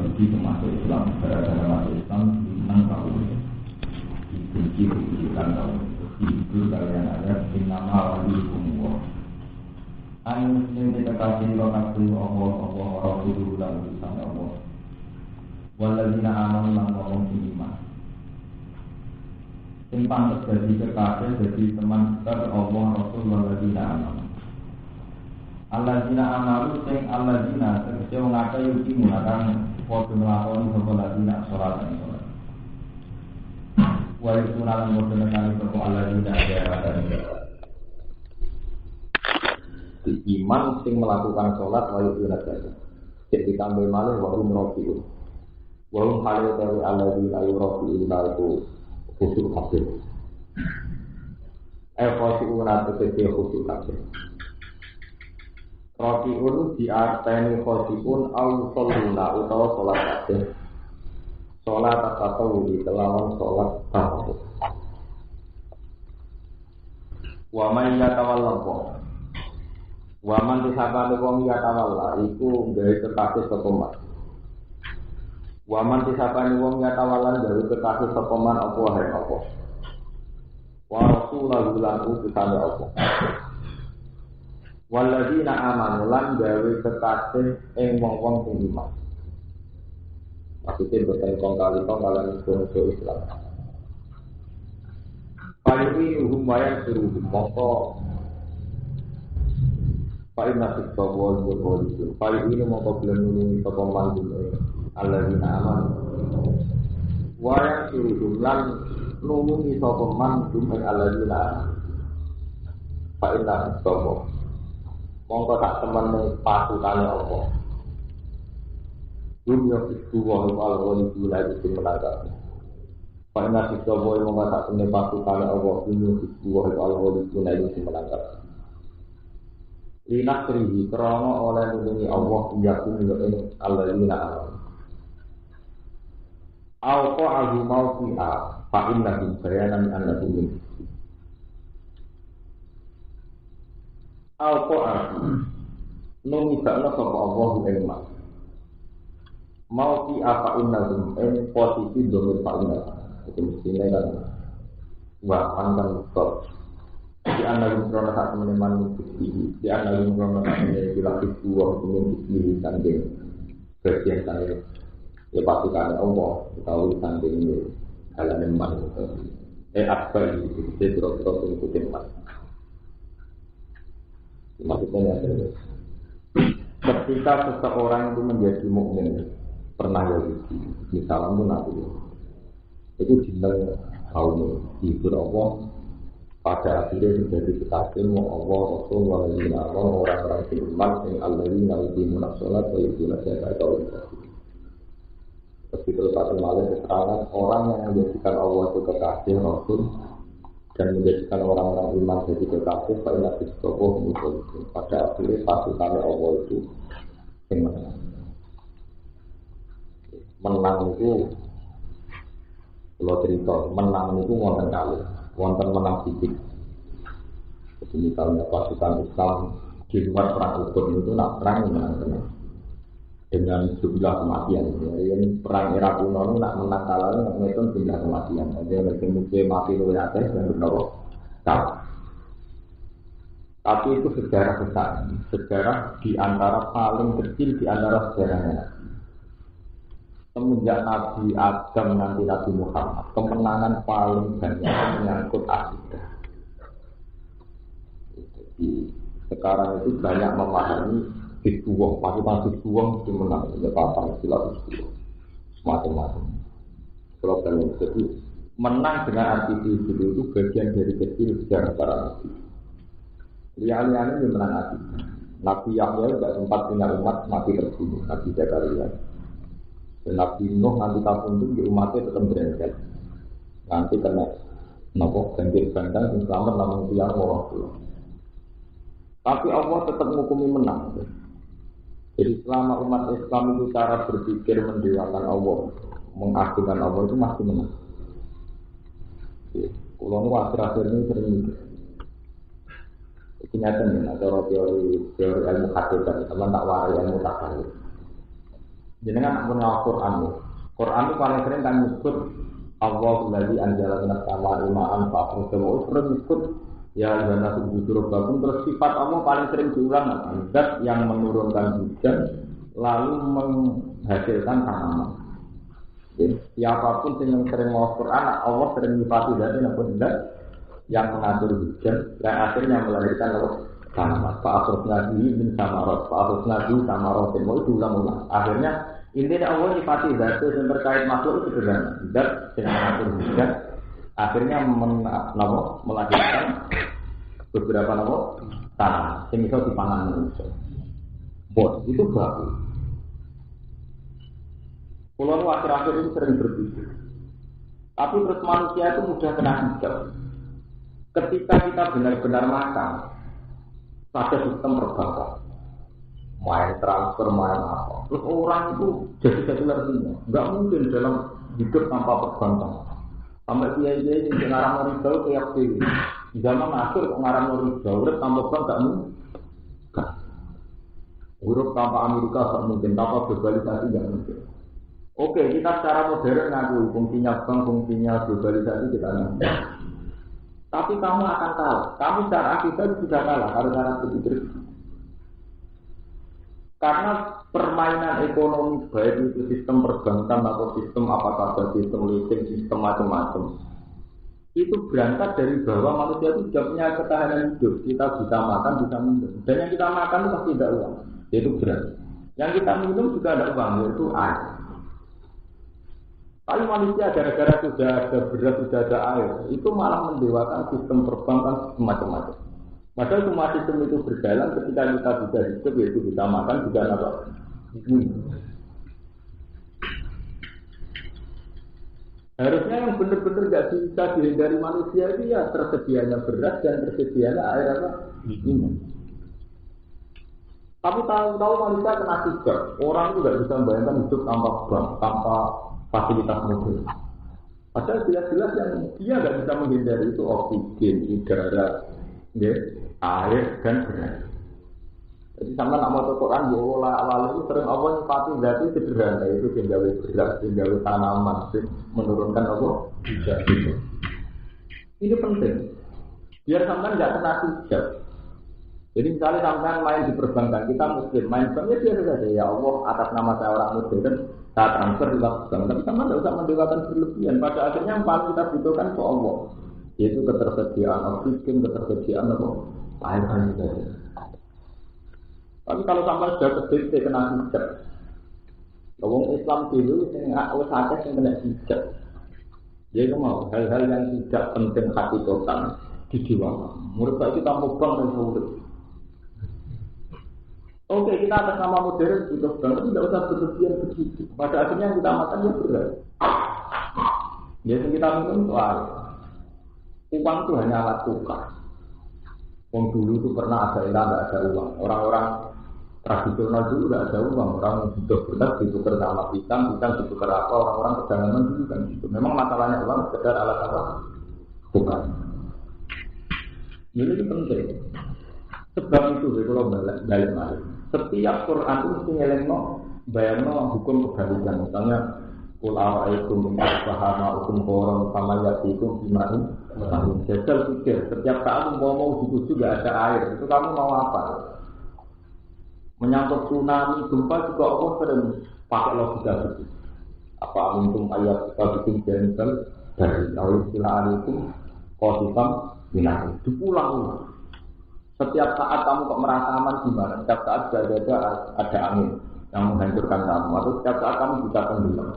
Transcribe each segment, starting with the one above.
Yahudi termasuk Islam, gara-gara masuk Islam menang kaum dibenci hukuman kaum itu kalian ada nama wali kumur. Anu sini kita kasih lokasi Allah Rasulullah bersama Allah. Waladina aman lan wong iman. Sing pantes dadi kekasih dadi teman dekat Allah Rasulullah waladina aman. Alladzina amalu sing alladzina tegese wong akeh iki mengatakan padha nglakoni sapa alladzina salat lan salat. Wa yusunan padha nekani sapa alladzina ayatan. Di iman sing melakukan salat wa yusunan saja. Cek ditambah malih wa umrofiun. Wa hum halu tawi alladzina yurofiun itu khusyuk kabeh. Khusyukuna tegese khusyuk kabeh. Rotiun diarteni khosipun au soluna utawa sholat kabeh. Sholat atau di kelawan sholat tahu. Waman yatawalla kok. Waman disabani wong yatawalla iku gawe kekasih sapa man. Waman disabani wong yatawalla gawe kekasih sapa man apa wae apa. Wa rasulullah lan utusane apa. Waladina amanu lan gawe kekasih ing wong-wong sing iman. Maksudnya boten kong kalian bangsa Islam. Paling humaya suruh mongko paling nasib bawol itu. Paling ini mongko belum nulungi sapa manjune alladzina amanu. Waya suruh lan nulungi sapa manjune alladzina amanu. Paling nasib bawol mongko tak temen pasukane apa. Dunia itu wong alwali lagi sing menangkap. Karena kita boy mongko tak temen pasukane apa dunia itu wong alwali lagi sing menangkap. Linak rihi krana oleh nulungi Allah yakum ing alladzina amanu. Au qa'ahu maufi'a fa inna bayanan annakum Al-Qur'an numisakna sapa Allah ing mak. Mau ki apa innahum ing posisi domir fa'ina. Itu mestine kan wa antan stop. Di analis krono sak meneman iki. Di analis krono sak meneman dilapis dua hukum iki sanding. Bagian saya ya pasukan Allah utawi sanding ini halane man. Akbar iki terus ikutin man. Maksudnya adalah ketika seseorang itu menjadi mukmin pernah Yahudi, misalnya Nabi itu jinal kaum hibur Allah pada akhirnya menjadi kekasih Allah Rasul walladzina amanu orang-orang beriman yang alladzina yuqimuna shalat wa yutuna zakata wa Tapi terus akan malah keterangan orang yang menjadikan Allah itu kekasih Rasul dan menjadikan orang-orang iman jadi kekasih pada Nabi Sokoh pada akhirnya pasukan Allah itu yang menang itu kalau cerita menang itu wonten kali wonten menang fisik. Jadi misalnya pasukan Islam di luar perang Uhud itu nak perang menang dengan jumlah kematian. Yang perang era kuno itu nak menang kalah itu jumlah kematian. Dia mungkin mati lebih atas dan berdoa. Tapi itu sejarah besar, sejarah di antara paling kecil di antara sejarahnya. Semenjak Nabi Adam nanti Nabi Muhammad, kemenangan paling banyak menyangkut akidah. Jadi sekarang itu banyak memahami Hizbullah, pasukan Hizbullah itu menang, ada apa istilah Hizbullah, macam-macam. Kalau kalian jadi menang dengan arti Hizbullah itu bagian dari kecil sejarah para nabi. Lihat-lihat ini menang hati. Nabi Yahya tidak sempat punya umat, Nabi terbunuh, Nabi Zakaria. Dan Nabi Nuh nanti tahun itu di umatnya tetap berengkel. Nanti kena nopo banjir bandang yang selamat namun tiang orang tua. Tapi Allah tetap menghukumi menang. Jadi selama umat Islam itu cara berpikir mendewakan Allah, mengagungkan Allah itu masih menang. Kalau nu akhir-akhir ini sering mikir. Ini nyata nih, ada teori ilmu hakikat, teman tak warai ilmu takhayul. Jenengan pun Al-Qur'an. Quran itu paling sering kan nyebut Allahu allazi anzala minas samaa'i ma'an fa akhraja sering nyebut ya jana subhanahu bakum terus sifat Allah paling sering diulang zat yang menurunkan hujan lalu menghasilkan tanaman. Siapapun yang sering mau Quran, Allah sering nyifati zat yang mengatur hujan dan akhirnya melahirkan tanaman. Pak Akhirus Nabi min samarot, Pak Akhirus Nabi samarot, mau diulang-ulang. Akhirnya intinya Allah nyifati zat yang terkait makhluk itu sederhana. Zat yang mengatur hujan akhirnya melahirkan beberapa tanaman yang bisa dipangan manusia. Bos itu bagus. Kalau akhir-akhir ini sering berpikir, tapi terus manusia itu mudah kena hijab. Ketika kita benar-benar makan, pada sistem perbankan, main transfer, main apa, terus orang itu jadi artinya, nggak mungkin dalam hidup tanpa perbankan. Sampai dia yang ngarang ribau kayak gini, di zaman akhir ngarang ribau, urip tanpa bank nggak mungkin. Urip tanpa Amerika nggak mungkin, tanpa globalisasi nggak mungkin. Oke, kita secara modern ngaku fungsinya bank, fungsinya globalisasi kita ngaku. Tapi kamu akan kalah. Kamu secara akibat sudah kalah kalau cara berpikir. Karena permainan ekonomi baik itu sistem perbankan atau sistem apa saja, sistem leasing, sistem macam-macam, itu berangkat dari bahwa manusia itu sudah punya ketahanan hidup. Kita bisa makan, bisa minum. Dan yang kita makan itu pasti ada uang, yaitu beras. Yang kita minum juga ada uang, yaitu air. Tapi manusia gara-gara sudah ada beras, sudah ada air, itu malah mendewakan sistem perbankan macam-macam. Padahal semua sistem itu berjalan ketika kita bisa hidup, yaitu bisa makan, juga apa? Harusnya yang benar-benar nggak bisa dihindari manusia itu ya tersedianya beras dan tersedianya air apa? Minum. Tapi tahu-tahu manusia kena hijab. Orang itu nggak bisa membayangkan hidup tanpa bank, tanpa fasilitas modern. Padahal jelas-jelas yang dia nggak bisa menghindari itu oksigen, udara, air dan beras. Jadi sama nak mau Quran ya Allah awal itu sering Allah nyifati zat itu sederhana itu tinggal beras, tinggal tanaman, menurunkan Allah hijab itu. Ini penting. Biar sampai nggak kena hijab. Jadi misalnya sampai main di perbankan, kita muslim main banknya biasa saja ya Allah atas nama saya orang muslim saya transfer di bank. Tapi sama tidak usah mendewakan berlebihan. Pada akhirnya yang paling kita butuhkan ke Allah, yaitu ketersediaan oksigen, ketersediaan apa air saja. Tapi kalau sampai sudah kedek kena hijab, orang Islam dulu yang akeh yang kena hijab. Dia mau hal-hal yang tidak penting hati total didiwakan. Menurut saya kita mau bank dan sulit. Oke, kita atas nama modern butuh bank, tapi tidak usah berlebihan begitu. Pada akhirnya kita makan ya berat. Biasanya kita minum soal uang itu hanya alat tukar. Uang dulu itu pernah ada enak, tidak ada uang. Orang-orang tradisional dulu tidak ada uang. Orang butuh beras ditukar sama pisang ditukar apa. Orang-orang perdagangan dulu kan gitu. Memang masalahnya uang sekedar alat apa? Tukar. Ini penting. Sebab itu kalau balik. Setiap Quran itu mesti ngelengno bayangno hukum kebalikan. Misalnya qul a'ra'aytum in asbaha hukum koron sama yatikum bimain. Jajal pikir setiap saat mau buku juga ada air. Itu kamu mau apa? Menyangkut tsunami gempa juga Allah sering pakai logika begitu. Apa amintum ayat bikin jentel dari awal istilah alikum qasifam binah. Dipulang. Setiap saat kamu kok merasa aman gimana? Setiap saat ada angin yang menghancurkan kamu, atau setiap saat kamu bisa tenggelam.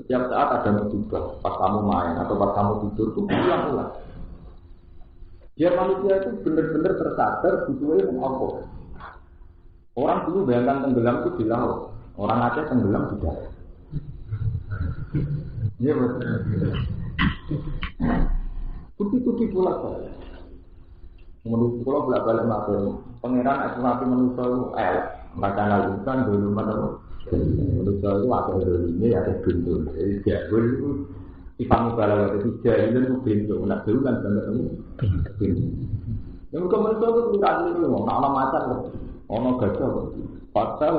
Setiap saat ada musibah, pas kamu main atau pas kamu tidur itu ulang-ulang. Biar manusia itu benar-benar tersadar butuhnya Allah. Orang dulu bayangkan tenggelam itu di laut, orang Aceh tenggelam di darat. Iya betul. Begitu pula saya. Menurut kalau bolak-balik matur, pangeran ekstrasi manusia itu baca nalukan dulu manusia itu ada ini ada bentuk. Jadi jahil itu sifat mubalah itu jahil itu bentuk. Nak dulu kan bentuk ini bentuk. Yang bukan manusia itu tidak ada itu, nak macam Ono gajah kok. Padahal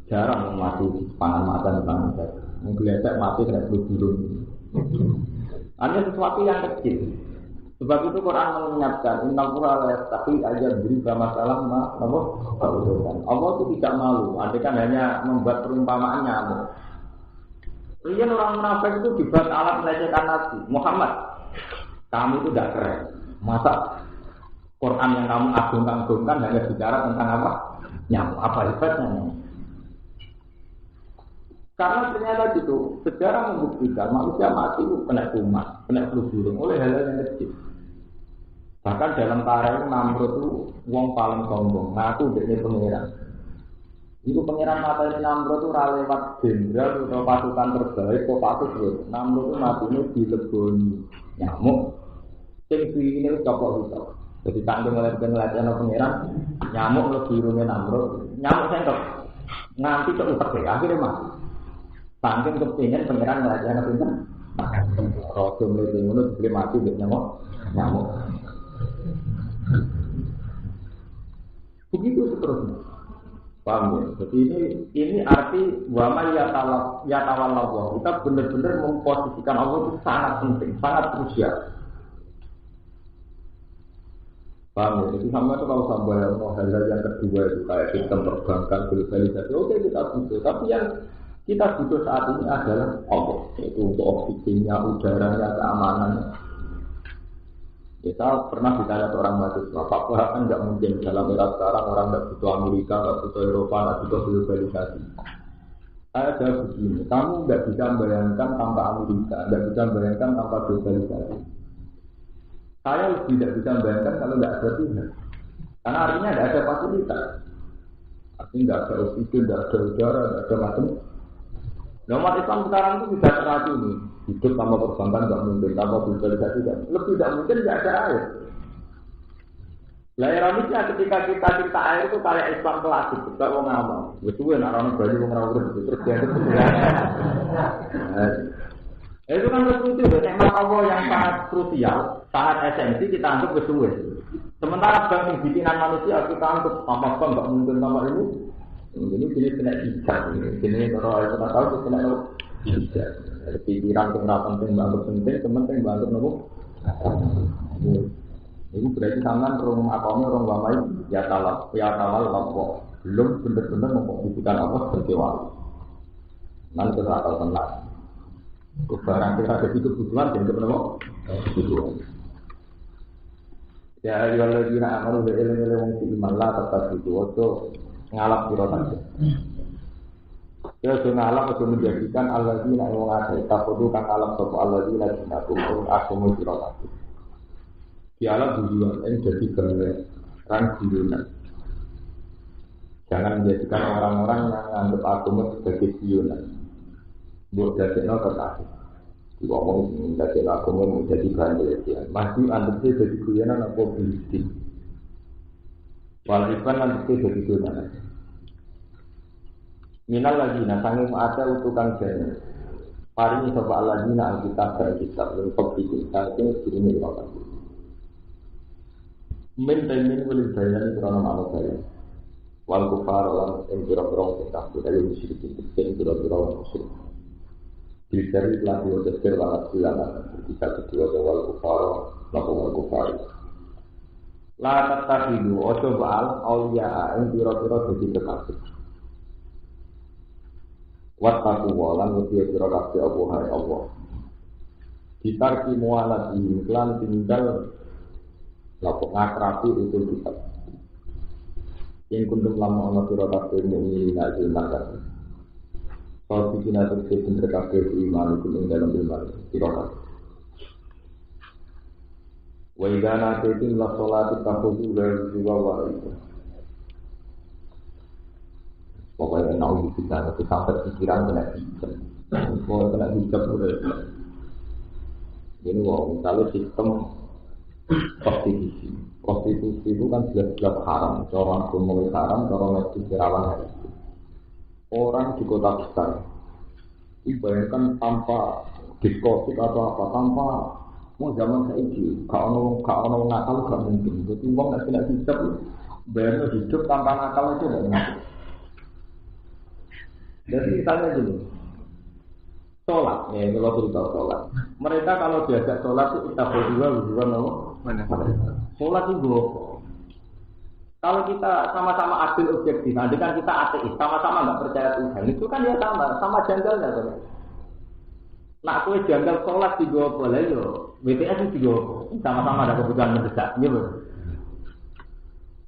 jarang mati pangan makan pangan gajah. Menggeletek mati kena burung. Hanya sesuatu yang kecil. Sebab itu Quran mengingatkan Inna Qur'an tapi aja beri masalah apa? Allah itu tidak malu. Andai kan hanya membuat perumpamaan nyamuk. Rian orang munafik itu dibuat alat melecehkan Nabi Muhammad. Kamu itu tidak keren. Masa Quran yang kamu agungkan hanya bicara tentang apa? Nyamuk. Apa hebatnya? Karena ternyata gitu, sejarah membuktikan manusia mati itu kena kumat, kena flu burung oleh hal-hal yang kecil. Bahkan dalam tarikh Namrud itu wong paling sombong, ngaku dia pengiran. Itu pengiran mata ini Namrud itu lewat jenderal atau pasukan terbaik, kok patut loh. Namrud itu mati ini dileboni nyamuk, sing ini copot-copot. Jadi tanggung oleh penelitian pengiran, nyamuk lebih birungnya Namrud, nyamuk sentok, nanti cok akhirnya mati. Saking kepingin pengiran melajari pinter. Rojo mlete ngono dibeli mati mbek nyamuk. Begitu seterusnya. Paham ya? Jadi ini arti wa may yatawalla. Kita benar-benar memposisikan Allah itu sangat penting, sangat krusial. Paham ya? Jadi sama itu kalau sampai hal-hal yang kedua itu kayak sistem perbankan, globalisasi, oke kita butuh. Tapi yang kita butuh saat ini adalah Allah, yaitu untuk oksigennya, udaranya, keamanannya. Kita pernah ditanya seorang mahasiswa, Pak Wahab kan nggak mungkin dalam era sekarang orang nggak butuh Amerika, nggak butuh Eropa, nggak butuh globalisasi. Saya jawab begini, kamu nggak bisa membayangkan tanpa Amerika, nggak bisa membayangkan tanpa globalisasi. Saya tidak bisa membayangkan kalau nggak ada Tuhan, karena artinya nggak ada fasilitas, artinya nggak ada oksigen, nggak ada udara, nggak ada macam. Nah, umat Islam sekarang itu tidak teracuni. Hidup tanpa perbankan tidak mungkin, tanpa globalisasi tidak. Lebih tidak mungkin tidak ada air. Lah ironisnya ketika kita cinta air itu kayak Islam klasik, kita mau ngomong. Betul ya, orang baju mau ngawur terus dia itu. Itu kan lucu, nikmat Allah yang sangat krusial, sangat esensi kita anggap betul. Sementara bagi bikinan manusia kita anggap tanpa bang nggak mungkin tanpa ini. Ini kena hijab, ini kalau saya tak tahu kena hijab. Pikiran kenapa penting banget penting, penting banget nopo. Ini berarti sampean rong akomnya rong wamai ya tawal lopo. Belum benar-benar memposisikan Allah sebagai wali. Nanti kita akan tenang. Barang kita ada di kebutuhan dan kebenaran kebutuhan. Ya, kalau kita akan berilmu wong iman lah tetap itu ngalap sira saja. Ya ngalap itu menjadikan alladzina yang ada takudu kang alam sapa alladzina dinakum akumu sira saja. Dialah tujuan yang jadi berang guyonan. Jangan menjadikan orang-orang yang menganggap agama sebagai guyonan. Buat dadekno tertarik. Diomong dadekno agama menjadi bahan pelecehan. Masih anggapnya jadi guyonan apa bisik. Walaupun nanti jadi guyonan. Minal ladzina sanging ada utukan jane. Paringi sapa alladzina alkitab dan kitab lengkap iki saking dirine ora. Men temen kuwi bayan krono malu bayan. Wal kufar lan ing pira-pira kitab dari musyrik sing pira-pira musyrik. Dicari lagi udah terlalu lama. Kita kedua wal kufar wal kufar. La tatahidu ojo bal auliya ing pira-pira dadi kekasih. Wattaku walan wadiya kira kabeh Allah. Ditarki mualat iklan tinggal lapok ngakrapi itu kita. Yang kundum lama ana kira kabeh mukmin aja makan. Kalau bikin atau bikin kabeh iman itu ing dalam iman kira kabeh. Wa idza na'titum la sholati taqudu wa wa itu. Pokoknya tahu kita tapi sampai pikiran kena hijab. Kalau kena hijab udah. Ini misalnya sistem konstitusi itu kan jelas-jelas haram. Orang agama haram, orang medis rawan haram. Orang di kota besar, bayangkan tanpa diskotik atau apa, tanpa mau zaman seperti, kalau nakal gak mungkin. Jadi uang nggak kena hijab, Bayangnya hidup tanpa nakal itu tidak mungkin. Jadi misalnya gini, sholat, ya kalau cerita sholat. Mereka kalau diajak sholat itu kita berdua no. Sholat itu kalau kita sama-sama adil objektif, nanti kan kita ateis, sama-sama nggak percaya Tuhan, itu kan ya sama janggalnya kan. Nak kue janggal sholat di gua boleh yo, BTS itu juga sama-sama ada kebutuhan mendesak, ya betul.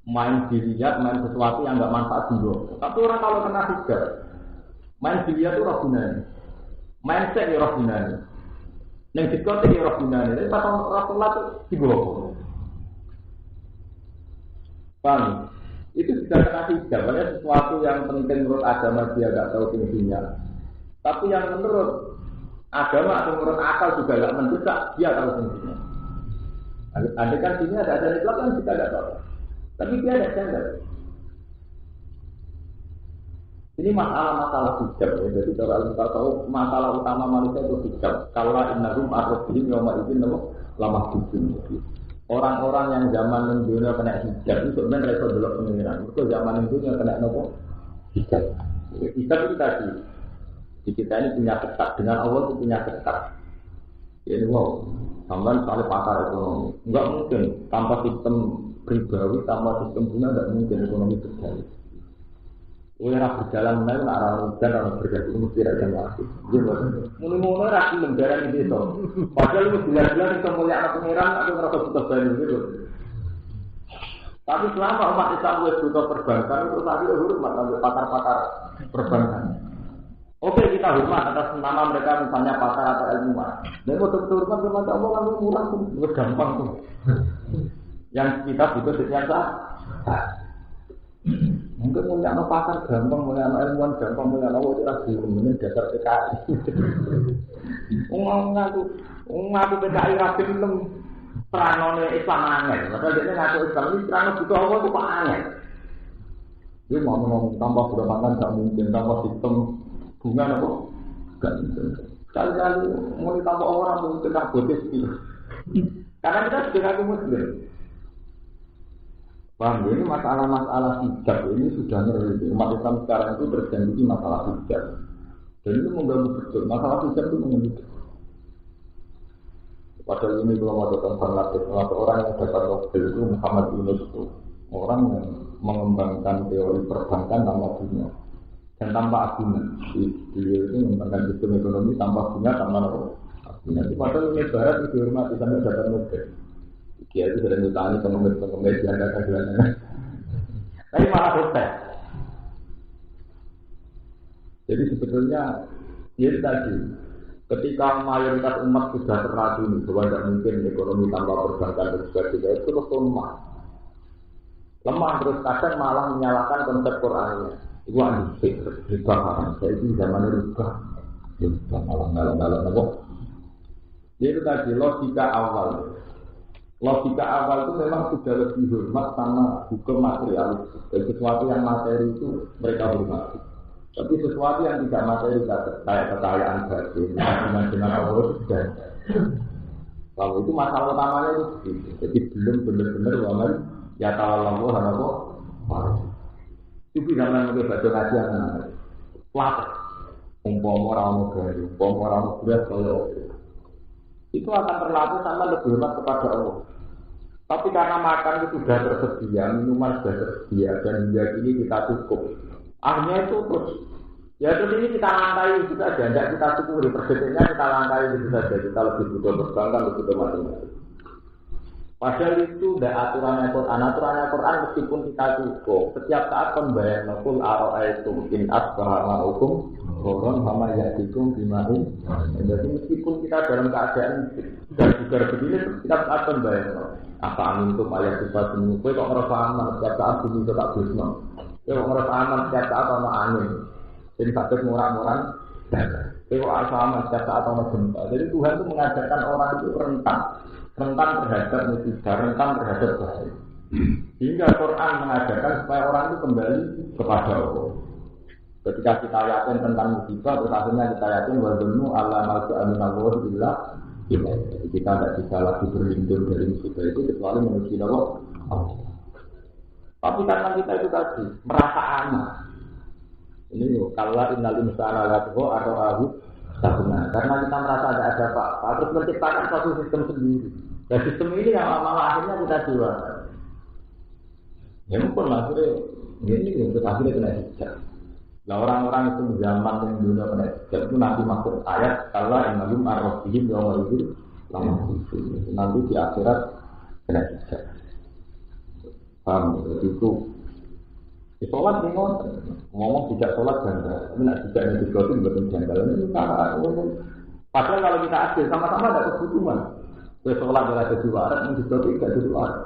Main dilihat, main sesuatu yang nggak manfaat juga. Tapi orang kalau kena hijab, main dilihat itu roh gunanya, main seks ya roh gunanya, neng diskotik ya roh gunanya. Tapi pas orang sholat itu juga. Paham? Itu sudah kena hijab, karena sesuatu yang penting menurut agama dia nggak tahu tingginya. Tapi yang menurut agama atau menurut akal juga nggak mendesak, dia tahu tingginya. Andai kan sini ada Islam kan kita nggak tahu. Tapi dia ada janggal. Ini masalah hijab ya. Jadi kalau kita tahu masalah utama manusia itu hijab. Kalau innahum arrobihim yawma idzin lama hijab. Orang-orang yang zaman dunia kena hijab itu sebenarnya mereka belok pengiran. Itu zaman dunia kena nopo hijab. Hijab itu tadi. Di kita ini punya ketat dengan Allah itu punya ketat. Jadi wow, sampai soal pakar ekonomi. Enggak mungkin tanpa sistem pribadi, tanpa sistem bunga enggak mungkin ekonomi berjalan. Orang berjalan menaik arah hujan arah berjalan itu mesti ada lagi. Mulu-mulu rakyat negara ini itu. Padahal itu jelas-jelas itu mulia anak pengiran atau merasa butuh baru gitu. Tapi selama umat Islam butuh perbankan itu tadi hormat untuk pakar-pakar perbankan. Oke kita hormat atas nama mereka misalnya pakar atau ilmuwan. Dan betul-betul hormat kepada Allah kan murah tuh, gampang tuh. Yang kita butuh sekian saat. Mungkin mulia anak pakar gampang, mulia anak ilmuwan gampang, mulia anak Allah itu kemudian dasar PKI. Ngaku PKI rapi itu peranone Islam angel. Padahal dia ngaku Islam ini peranone butuh Allah itu pak angel. Dia mau ngomong tambah berapaan tak mungkin, tambah sistem bunga apa? Gak mungkin. Kali-kali mau ditambah orang mungkin tak botis gitu. Karena kita sudah ngaku Muslim. Paham, ini masalah-masalah hijab ini sudah ngeri. Umat Islam sekarang itu terjadi masalah hijab. Dan itu mengganggu betul. Masalah hijab itu mengganggu. Padahal ini belum ada tentang Bangladesh. Orang yang dapat Nobel itu Muhammad Yunus itu orang yang mengembangkan teori perbankan tanpa bunga dan tanpa agunan. Beliau itu mengembangkan sistem ekonomi tanpa bunga, tanpa agunan. Padahal ini barat itu dihormati sampai dapat Nobel. Dia itu sudah ditanya pengemis yang ada kegiatannya. Tapi malah protes. Jadi sebetulnya ini tadi, ketika mayoritas umat sudah terracuni bahwa tidak mungkin ekonomi tanpa perbankan dan sebagainya, itu terus lemah terus kadang malah menyalahkan konsep Qurannya. Itu anjing, riba haram. Jadi zaman riba malah. Jadi tadi logika awal. Logika awal itu memang sudah lebih hormat sama hukum materialis. Dan sesuatu yang materi itu mereka hormati. Tapi sesuatu yang tidak materi kayak kekayaan batin, dengan Allah itu sudah. Kalau itu masalah utamanya itu begitu. Jadi belum benar-benar waman ya ta'ala Allah itu zaman mereka baca ngaji yang plat. Umpama orang negara, umpama orang beras kalau itu akan terlalu sama lebih hormat kepada Allah. Tapi karena makan itu sudah tersedia, minuman sudah tersedia, dan hingga ini kita cukup. Akhirnya itu terus, ya terus ini kita langkai itu saja, tidak kita syukuri, perbedaannya kita langkai itu saja, kita lebih butuh perbankan, lebih butuh macam-macam. Padahal itu tidak aturannya Quran meskipun kita cukup. Setiap saat pembayar nukul aro'aitum in asbaha ma'ukum Koron sama yadikum bimahin. Jadi meskipun kita dalam keadaan dan juga begini, kita saat pembayar apa angin itu ayat kita semua. Kau kok ngerasa aman setiap saat bumi itu tak bisma. Kau kok ngerasa aman setiap saat ada angin. Jadi sakit murah-murah. Kau kok asa aman setiap saat ada gempa. Jadi Tuhan itu mengajarkan orang itu rentan terhadap musibah, rentan terhadap bahaya. Hingga Quran mengajarkan supaya orang itu kembali kepada Allah. Ketika kita yakin tentang musibah, terus akhirnya kita yakin wadzunnu alla malja'a billah. Jadi kita tidak bisa lagi berlindung dari musibah itu kecuali menuju Allah. Tapi karena kita itu tadi merasa aman. Ini loh, kalau innal insana latqo atau ahu sabuna. Karena kita merasa ada apa-apa, terus menciptakan satu sistem sendiri. Dan sistem ini yang lama-lama akhirnya kita jual. Ya mungkin akhirnya ini untuk akhirnya kena hijab. Nah orang-orang itu zaman yang dunia kena hijab itu nanti masuk ayat kalau innalum arrofihim yang itu lama itu nanti di akhirat kena hijab. Paham? Jadi itu sholat nih ngomong tidak sholat janggal, tapi nak tidak yang digotin betul janggal ini cara padahal kalau kita adil sama-sama ada kebutuhan. Sholat adalah jadi waras, yang digotin tidak jadi waras.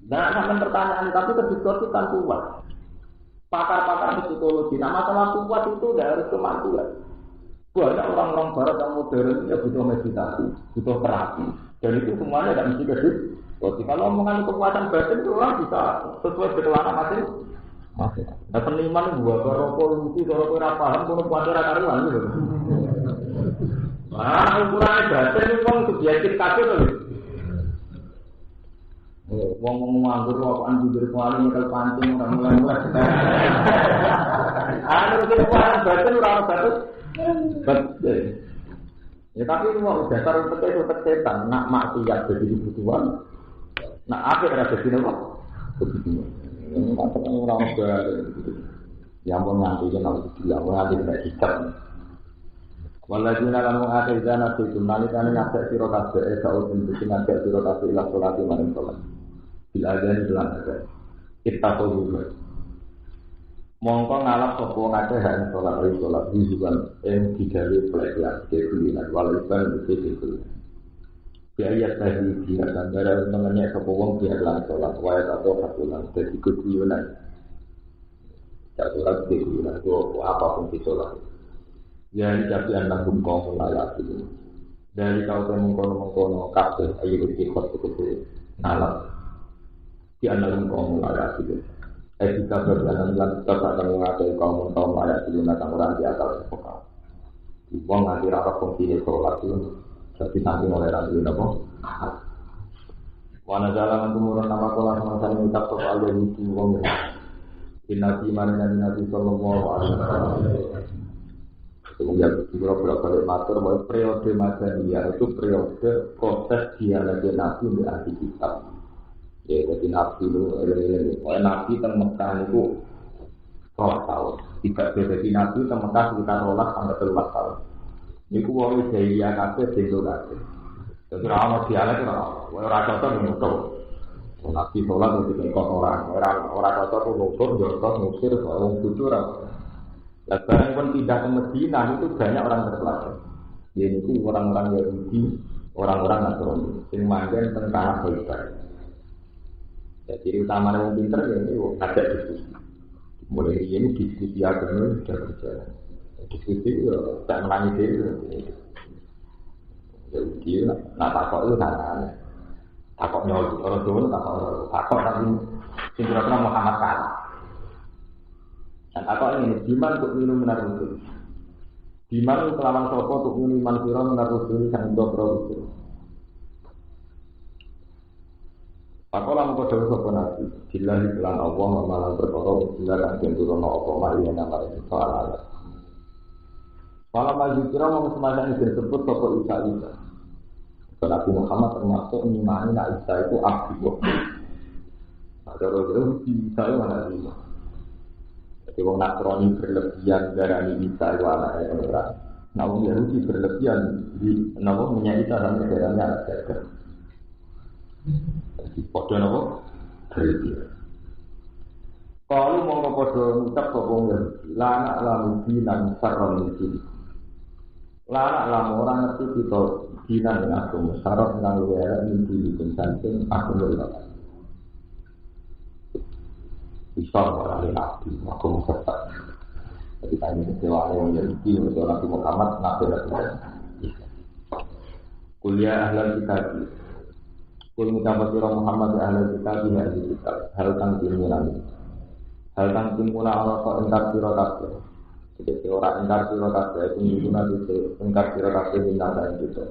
Nah, sampai pertanyaan tapi kediskusi kan kuat. Pakar-pakar psikologi, nah masalah kuat itu tidak harus kematian. Banyak orang-orang barat yang modern ya butuh meditasi, butuh terapi, dan itu semuanya tidak mesti kedis. Kalau omongan kekuatan batin itu orang bisa sesuai berkelana masing. Nah seniman buat rokok lucu, rokok tidak paham, kalau kuatir karuan gitu. Nah ukurannya batin itu orang subjektif kabeh tuh. Wong nganggur rokokan bibir kuali nyekel pancing ora mulai-mulai. Anu kekuatan batin ora batin. Betul. Ya tapi mau dasar itu setan, nak maksiat jadi kebutuhan. Nak apa ada di sini kok? Kebutuhan. Ini macam orang yang mau nanti kan harus bilang, nanti tidak hijab. Waladina kamu akhirnya nanti itu nanti kami ngajak siro kasih, kalau untuk ngajak siro kasih ilah sholat malam sholat. Bila ada ni bilang ada, kita tahu juga. Mongko ngalap sopo ngajak hari sholat juga yang digali pelajaran kebulinan, walaupun itu kebulinan. Biaya tadi dia dan darah mengenai sopo wong dia bilang sholat, wajib atau kebulinan, jadi kebulinan. Sholat kebulinan itu apapun di sholat. Ya jadi anak bungkong layak itu. Dari kau mengkono kafe, ayo berikut begitu nalar. Di anak bungkong layak itu. Jika berjalan tetap akan mengatai kaum layak itu nanti orang di atas sekolah. Ibuang nanti rapat fungsi sholat itu. Jadi nanti mulai nanti apa? Wana jalan kemudian nama kolam masa minta soal jadi wong. Nabi mana Nabi Sallallahu Alaihi Wasallam. Kemudian beberapa kali matur bahwa periode Madaniyah itu periode proses dialog Nabi di ahli kitab. Ya, jadi Nabi itu, Nabi teng Mekah itu 12 tahun. Tidak jadi Nabi teng Mekah sekitar 12 sampai 13 tahun. Ini ku wong Jahiliyah kabeh dhewe kabeh. Jadi ora dialog ora cocok ngono. Nabi sholat itu ikut orang cocok ngusir, jodoh ngusir, orang butuh orang. Sekarang pun tidak ke Medina itu banyak orang terpelajar. Yaitu orang-orang Yahudi, orang-orang Nasrani, yang manggil tentang tanah Khaybar. Jadi utama yang pinter ya ini ada diskusi. Mulai ini diskusi agama sudah berjalan. Diskusi itu tidak menangis diri. Yahudi, nak takut itu nanya. Takut nyol, orang Jawa takut tapi sinterapnya Muhammad kalah. Dan takut ini diman untuk minum minar rusul. Diman kelawan sopo untuk minum iman siro minar rusul sang dobro rusul. Pakola mengkodok sopo nabi. Bila dibilang Allah memalang berkorong. Bila kangen turun Allah ma'iyah nama itu soal Allah. Malam maju kira mau semacam ini disebut sopo Isa. Nabi Muhammad termasuk mengimani Nabi Isa itu abdi. Ada orang Isa itu mana Isa? Jadi orang Nasrani berlebihan darah Isa itu anaknya orang. Namun Yahudi berlebihan di namun menyai Isa dan darahnya anak jaga. Jadi podo namun berlebihan. Kalau mau podo ngucap sokong Yahudi, lana lamu binan sarron Yahudi. Lana lamu orang ngerti kita Dina dengan agama syarat dengan luar mimpi di samping agama luar. Bisa orang nabi, agama sesat. Ketika ini kecewa yang menjadi untuk Nabi Muhammad, Nabi Rasulullah. Kuliah ahli kitab. Kul mencapai surah Muhammad ahli kitab di ahli kitab. Hal tangkimunan. Hal tangkimunan Allah kau engkar surah kabeh. Jadi orang engkar surah kabeh itu menggunakan engkar surah kabeh bintang dan itu.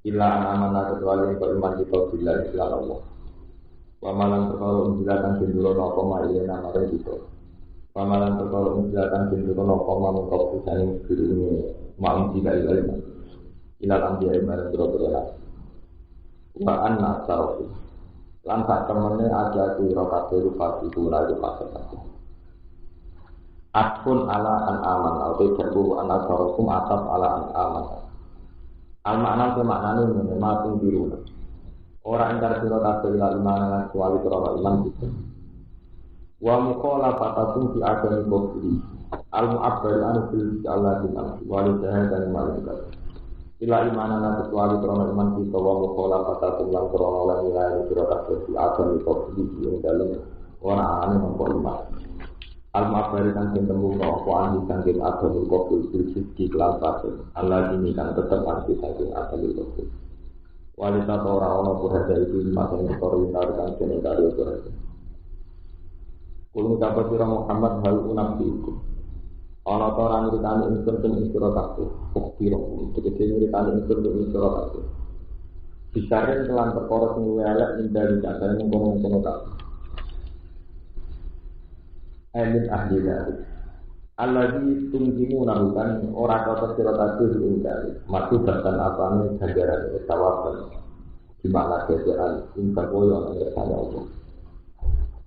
Illa amanah kecuali untuk iman kita bila istilah Allah. Pamalan perkara unjilatan jendula napa maile namare itu. Pamalan perkara unjilatan jendula napa mangko pusane dirune maung tidak ilmu. Ila ambiya marang boro-boro. Wa anna ta'u. Lan sak temene aja kira kabeh rupati kula itu pasat. Atfun ala an aman atau jabu an asarakum ataf ala an aman. Al makna ke maknane ngene matung biru. Ora entar sira kabeh ila iman kecuali krana iman itu. Wa mukhalafatakum fi agami kubri. Al mu'abbar an fil Allah dinam wa li dan malaikat. Ila imanana kecuali krana iman kita wa mukhalafatakum lan krana lan ilahi sira kabeh fi agami kubri ing dalem ora ane mongko iman. Al mu'abbar kan tembung apa andi kangge agami kubri siji kelan pasir. Allah ini kan tetep arti saking agami kubri. Walita tora ono berada itu masa yang berkoordinasi dengan senegario berada. Kulung dapat sirah Muhammad hal unam diiku. Ono tora nyuritani insun dan insurah kaku. Ukbiro, tegesi nyuritani insun dan insurah kaku. Bisarin kelan perkara sing welek dari dasarnya mengkono-kono kaku. Amin ahli dari. Alladzi tungjimu nahukan ora kata sira kabeh ingkari matu bahkan apane ganjaran tawakkal di mana keadaan inta koyo nang sana Allah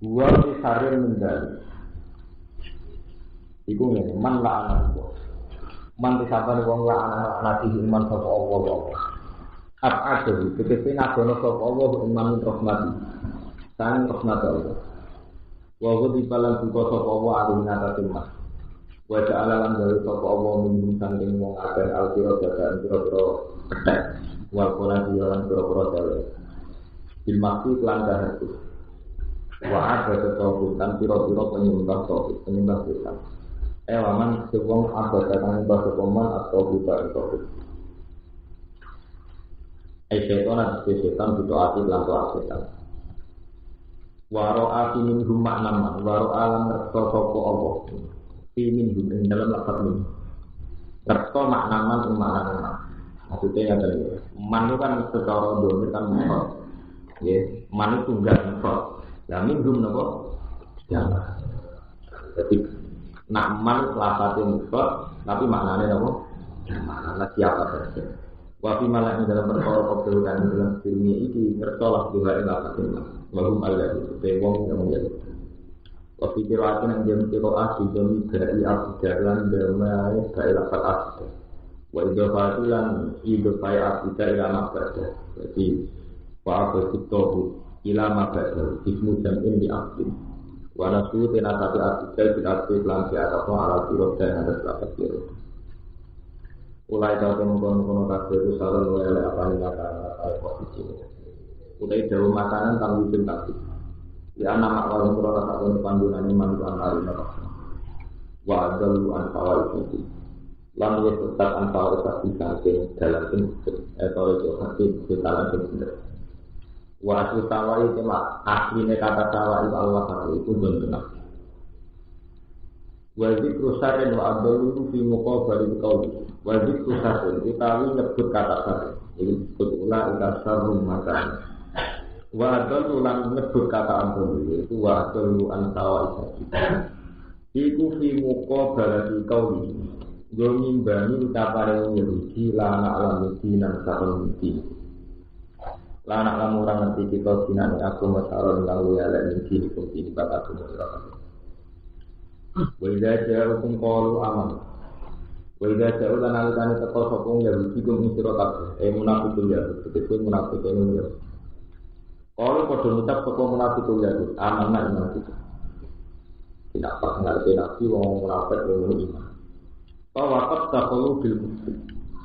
wa bisarin mendal iku ngene man la ana man disabane wong la ana nabi iman sapa Allah ada tegese nadono sapa Allah iman rahmati sang rahmat Allah wa gudi palan buka sapa Allah arina tatimah wa ta'ala lan gawe sapa Allah min sanging wong akeh alkira dadan pira-pira petek wal qala lan pira-pira dale bil maksi lan dahatu wa ada tetapi lan pira-pira penyembah tauhid penyembah setan waman wong abad datang mbah kepoman atau buta tauhid setan itu ati lan setan waro ati min rumah naman waro alam reksa sapa Allah min ing dalam lafaz min. Reksa maknaman makna. Maksudnya adalah man itu kan secara domir kan mufrad. Ya, man itu tunggal mufrad. Lah min dum napa? Jamaah. Jadi nak man lafaznya mufrad tapi maknanya napa? Jamaah. Lah siapa saja. Wa fi malak ing dalam perkara kabeh kan dalam dunia iki reksa lah dua ing lafaznya. Wahum Allah itu wong yang menjadi waktu kirakan yang jam kiraat di jam dari jalan bermain dari lapat asal. Wajib fatilan hidup saya asal ilama berada. Jadi apa itu ilama berada. Ismu jam ini asal. Wanasu tenatati asal tidak asal lansi atau alat kiro dan ada lapat kiro. Ulai kau mengkono kasih itu saran oleh apa yang makanan posisi. Ulai jauh makanan kami cintai. Ya nama kalau kurang rasa pun panduan iman tuan hari neraka. Wa adalu antawal itu. Lalu tetap antawal saksi saking dalam sini atau itu hati dalam sini. Wa asli tawai cuma aslinya kata tawai Allah itu benar. Wajib rusarin wa adalu fi muqabali qauli. Wajib rusarin utawi nyebut kata saring. Ini disebut ulah ikasarum makan. Wa adalu lan nyebut kata ampun itu wa adalu antawa iku fi muqabalati qauli yo nimbani ucapane Yahudi lan alam dinan sareng iki lan alam ora ngerti kita dinane agama sareng kang elek iki iki bakat agama wa idza ja'akum qalu aman wa idza ja'u lan alikane teko sapa Yahudi kum sira kabeh munafiqun ya tegese munafiqun ya. Kalau pada ngucap toko munafikul ya, amanah iman itu. Tidak pas ngerti nabi, wong munafik wong iman. Kalau waktu tak perlu bil kufri.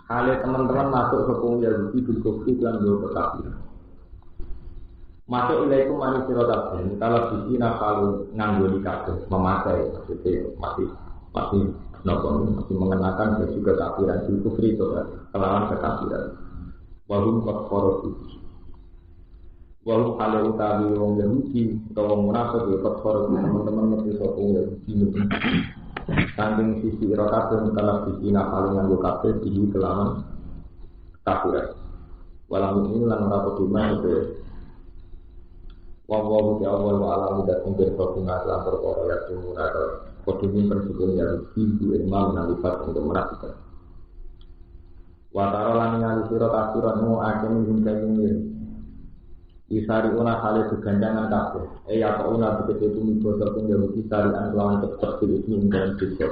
Kali teman-teman masuk sepung Yahudi bil kufri dan dua kekafiran. Masuk ilaikum manis sirotabin. Kalau di sini kalau nganggo di kabeh memakai, maksudnya masih mengenakan juga kekafiran bil kufri itu kelawan kekafiran. Wahum kafaro walau kalau utawi wong Yahudi atau wong munafik ya kafir teman-teman mesti sok wong Yahudi saking sisi rokaten kalau sisi nakal nganggo kabeh di kelaman kafir walau ini lan ora peduli itu Wawawu ya Allah wa alamu dan mungkin berguna dalam perkara yang sungguh atau koduming persukun yang hidu imam nalifat untuk merasakan. Watara lan ngali sira kafiranmu akan hingga isari una hale kegandangan kabeh. Ya ta una begitu mibosa pun ya isari an lawan tetep iki dalam siswa.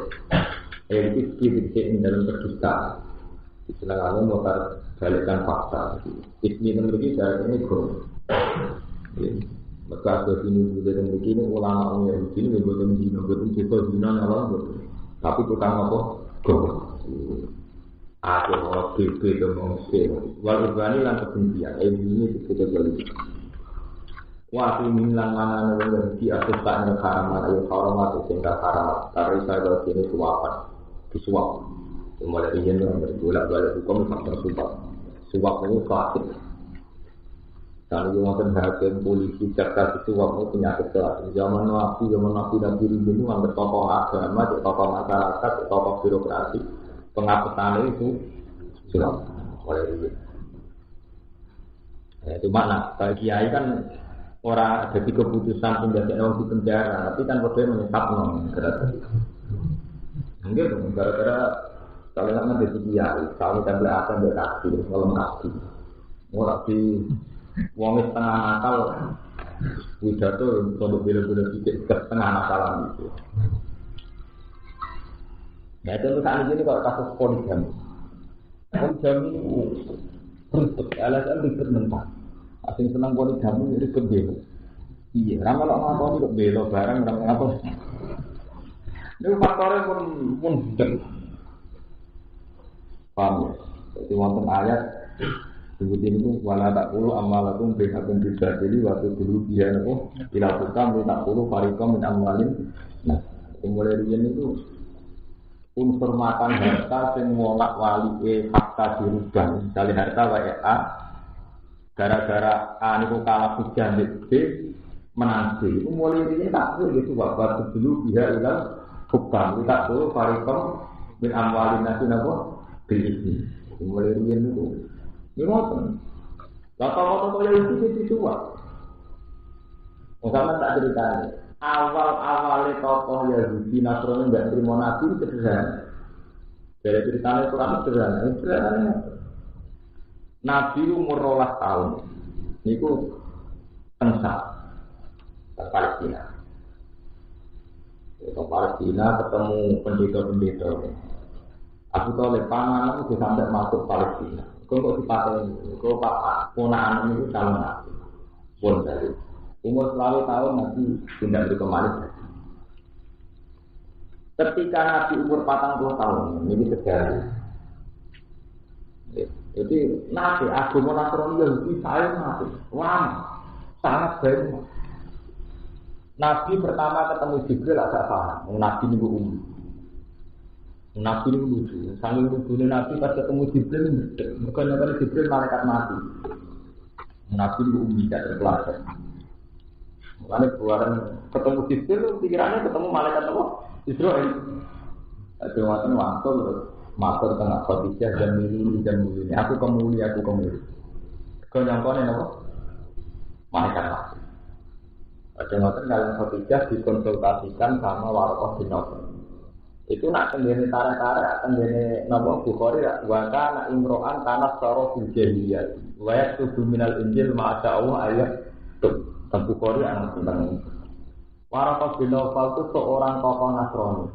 Iki iki dalam berdusta. Istilahnya motor balikan fakta. Ismi memiliki dari ini guru. Maka ada sini juga dan begini ulama Yahudi ini betul zina, betul kita zina nyawa betul. Tapi tukang apa? Gor. Ada orang bebe dan mengusir. Walau berani lan kebencian. Ini kita balik. Waktu milan mana yang di atas taknya haraman ayo haramat sehingga haramat. Karena saya sini suapan, disuap. Mulai ingin berbolak-balik hukum faktor suap. Suap itu klasik. Kalau yang akan hakim polisi jaksa itu waktu penyakit kelas. Zaman nabi nabi itu hampir tokoh agama, tokoh masyarakat, tokoh birokrasi, pengapetan itu sudah oleh itu. Itu mana? Bagi kiai kan orang ada di keputusan penjagaan orang di penjara, tapi kan berdua menyesat gara-gara. Enggak dong, gara-gara kalau nggak ada kiai, kalau kita akan berkasih, kalau kasih, orang di wong setengah nakal widato untuk bila-bila sedikit ke setengah nakalan itu. Nah itu saat ini kalau kasus poligami bentuk alasan ribet mentah. Asing senang poligami ribet belo. Iya, ramal ngapa kok belo barang ramal ngapa. Ini faktornya pun paham ya. Jadi wonten ayat kemudian itu wala tak puluh amalakum bihakun bisa jadi waktu dulu dia nopo dilakukan tak puluh parikom min amalin. Nah, mulai riyen itu unsur makan harta sing ngolak wali hakka dirubah. Misalnya harta wae A gara-gara A niku kalah hujan B menang C. Itu mulai riyen tak puluh gitu waktu dulu dia ilang bukan tak puluh parikom min amalin nasi nopo ini. Mulai riyen itu ini ngoten. Kata-kata yang itu wah. Misalnya tak ceritanya. Awal-awalnya tokoh Yahudi Nasrani tidak terima Nabi itu sederhana. Dari ceritanya itu kan sederhana. Nabi umur 12 tahun. Ini ku tengah ke Palestina. Ke Palestina ketemu pendeta-pendeta. Aku tahu pangan itu sampai masuk Palestina. Kau dipakai, kau pak ponaan itu calon nabi, pun dari umur selalu tahun nanti tidak berkembali. Ketika nabi umur 40 tahun, ini terjadi. Jadi nabi agama Nasrani Yahudi saya nabi, wah sangat baik. Nabi pertama ketemu Jibril agak paham, nabi ini umum. Nabi ini lucu, sambil lucunya Nabi pas ketemu Jibril, bukan apa Jibril malaikat mati. Nabi itu umum tidak terpelajar. Makanya keluaran ketemu Jibril, pikirannya ketemu malaikat apa? Israel. Ada macam waktu terus matur tengah Khadijah dan milih. Aku kemuli. Kau nyangkone apa? Malaikat mati. Ada macam kalian Khadijah dikonsultasikan sama Warqah bin Nawfal. Itu nak tenggene tarik-tarik tenggene napa Bukhari ya wa kana imro'an tanah sara fil jahiliyah wa yaktubu minal injil ma ta'u ayat Bukhari anak tentang Waraqah bin Nawfal itu seorang tokoh Nasrani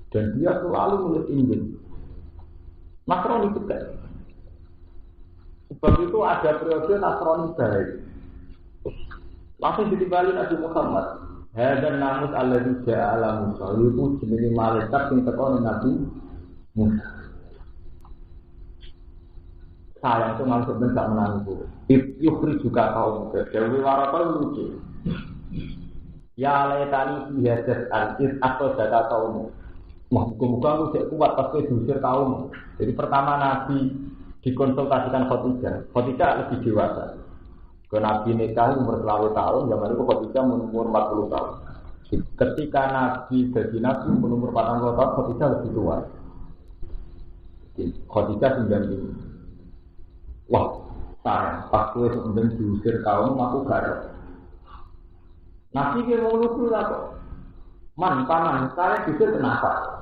dan dia selalu menulis Injil Nasrani juga sebab itu ada periode Nasrani baik langsung ditimbali Nabi Muhammad. Hadan namus alladzi ja'a ala Musa itu jenenge malaikat sing teko ning Nabi Musa. Saya itu maksud ben gak menangku. Yukri juga kaum dewe Waraqah lucu. Ya laitani bihadat al-is atau data kaum. Muga-muga aku sik kuat pas diusir kaum. Jadi pertama Nabi dikonsultasikan Khadijah. Khadijah lebih dewasa. Ke Nabi nikah umur 20 tahun, zaman itu Khadijah umur 40 tahun. Ketika Nabi jadi Nabi umur 40 tahun, Khadijah lebih tua. Khadijah 90. Wah, sayang, pas gue sebenarnya diusir kaum, aku garap. Nabi dia mau lucu lah kok. Man, paman, saya justru kenapa?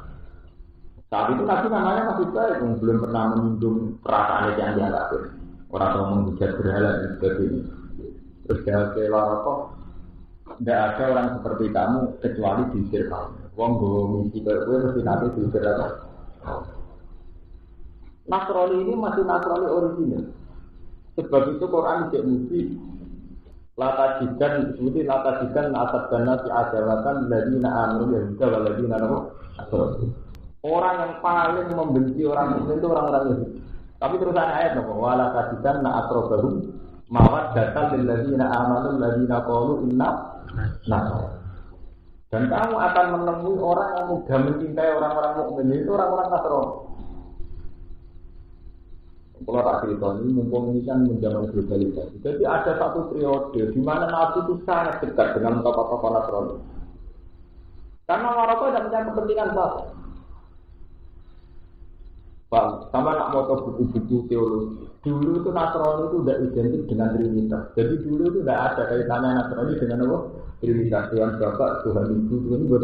Saat itu Nabi namanya masih baik, belum pernah menyinggung perasaan yang dianggap. Orang tua menghujat berhala dan sebagainya. Terus dia kira kok tidak ada orang seperti kamu kecuali diusir kamu. Wong gue misi ke gue mesti nanti diusir apa? Nasrani ini masih Nasrani original. Sebab itu Quran tidak mesti latajikan asad dana si adawatan ladina amanu ya juga waladina asrofu. Orang yang paling membenci orang Muslim itu orang-orang Yahudi. Tapi terusan ayat apa? Walatajikan asrobahu mawad datan lil ladina amanu ladina qalu inna nasrani. Dan kamu akan menemui orang yang mudah mencintai orang-orang mukmin itu orang-orang Nasrani. Kalau tak cerita ini, mumpung ini kan menjaman globalisasi. Jadi ada satu periode di mana Nabi itu sangat dekat dengan tokoh-tokoh Nasrani. Karena mereka tidak punya kepentingan apa. Bang, sama nak mau buku-buku teologi. Dulu itu Nasrani itu tidak identik dengan Trinitas. Jadi dulu itu tidak ada kaitannya Nasrani dengan apa? Trinitas, Tuhan Bapak, Tuhan Ibu, Tuhan Ibu.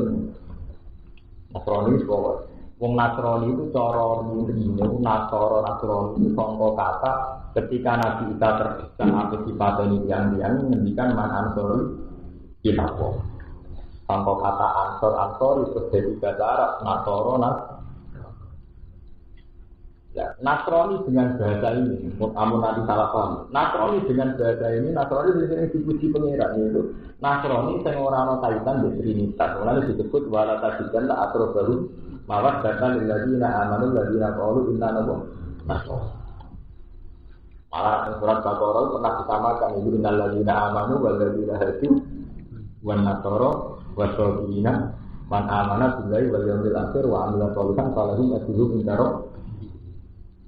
Nasrani itu apa? Wong Nasrani itu cara ini Nasrani itu sangka kata ketika Nabi Isa terdesak sampai dipateni yang ngendikan man ansori ilapo. Sangka kata ansor itu jadi bahasa Arab Nasoro Nasrani dengan bahasa ini, amun nanti salah paham. Nasrani dengan bahasa ini, Nasrani sering dipuji pengiran itu. Nasrani yang orang kaitan dengan Trinitas, mulanya disebut walatajikan la asro baru mawad datan lilladina amanu lilladina qalu inna nasrani. Malah surat Baqarah pernah disamakan itu innal ladzina amanu wal ladzina hadu wan nasara wasobina man amana billahi wal yawmil akhir wa amila sholihan falahum ajruhum inda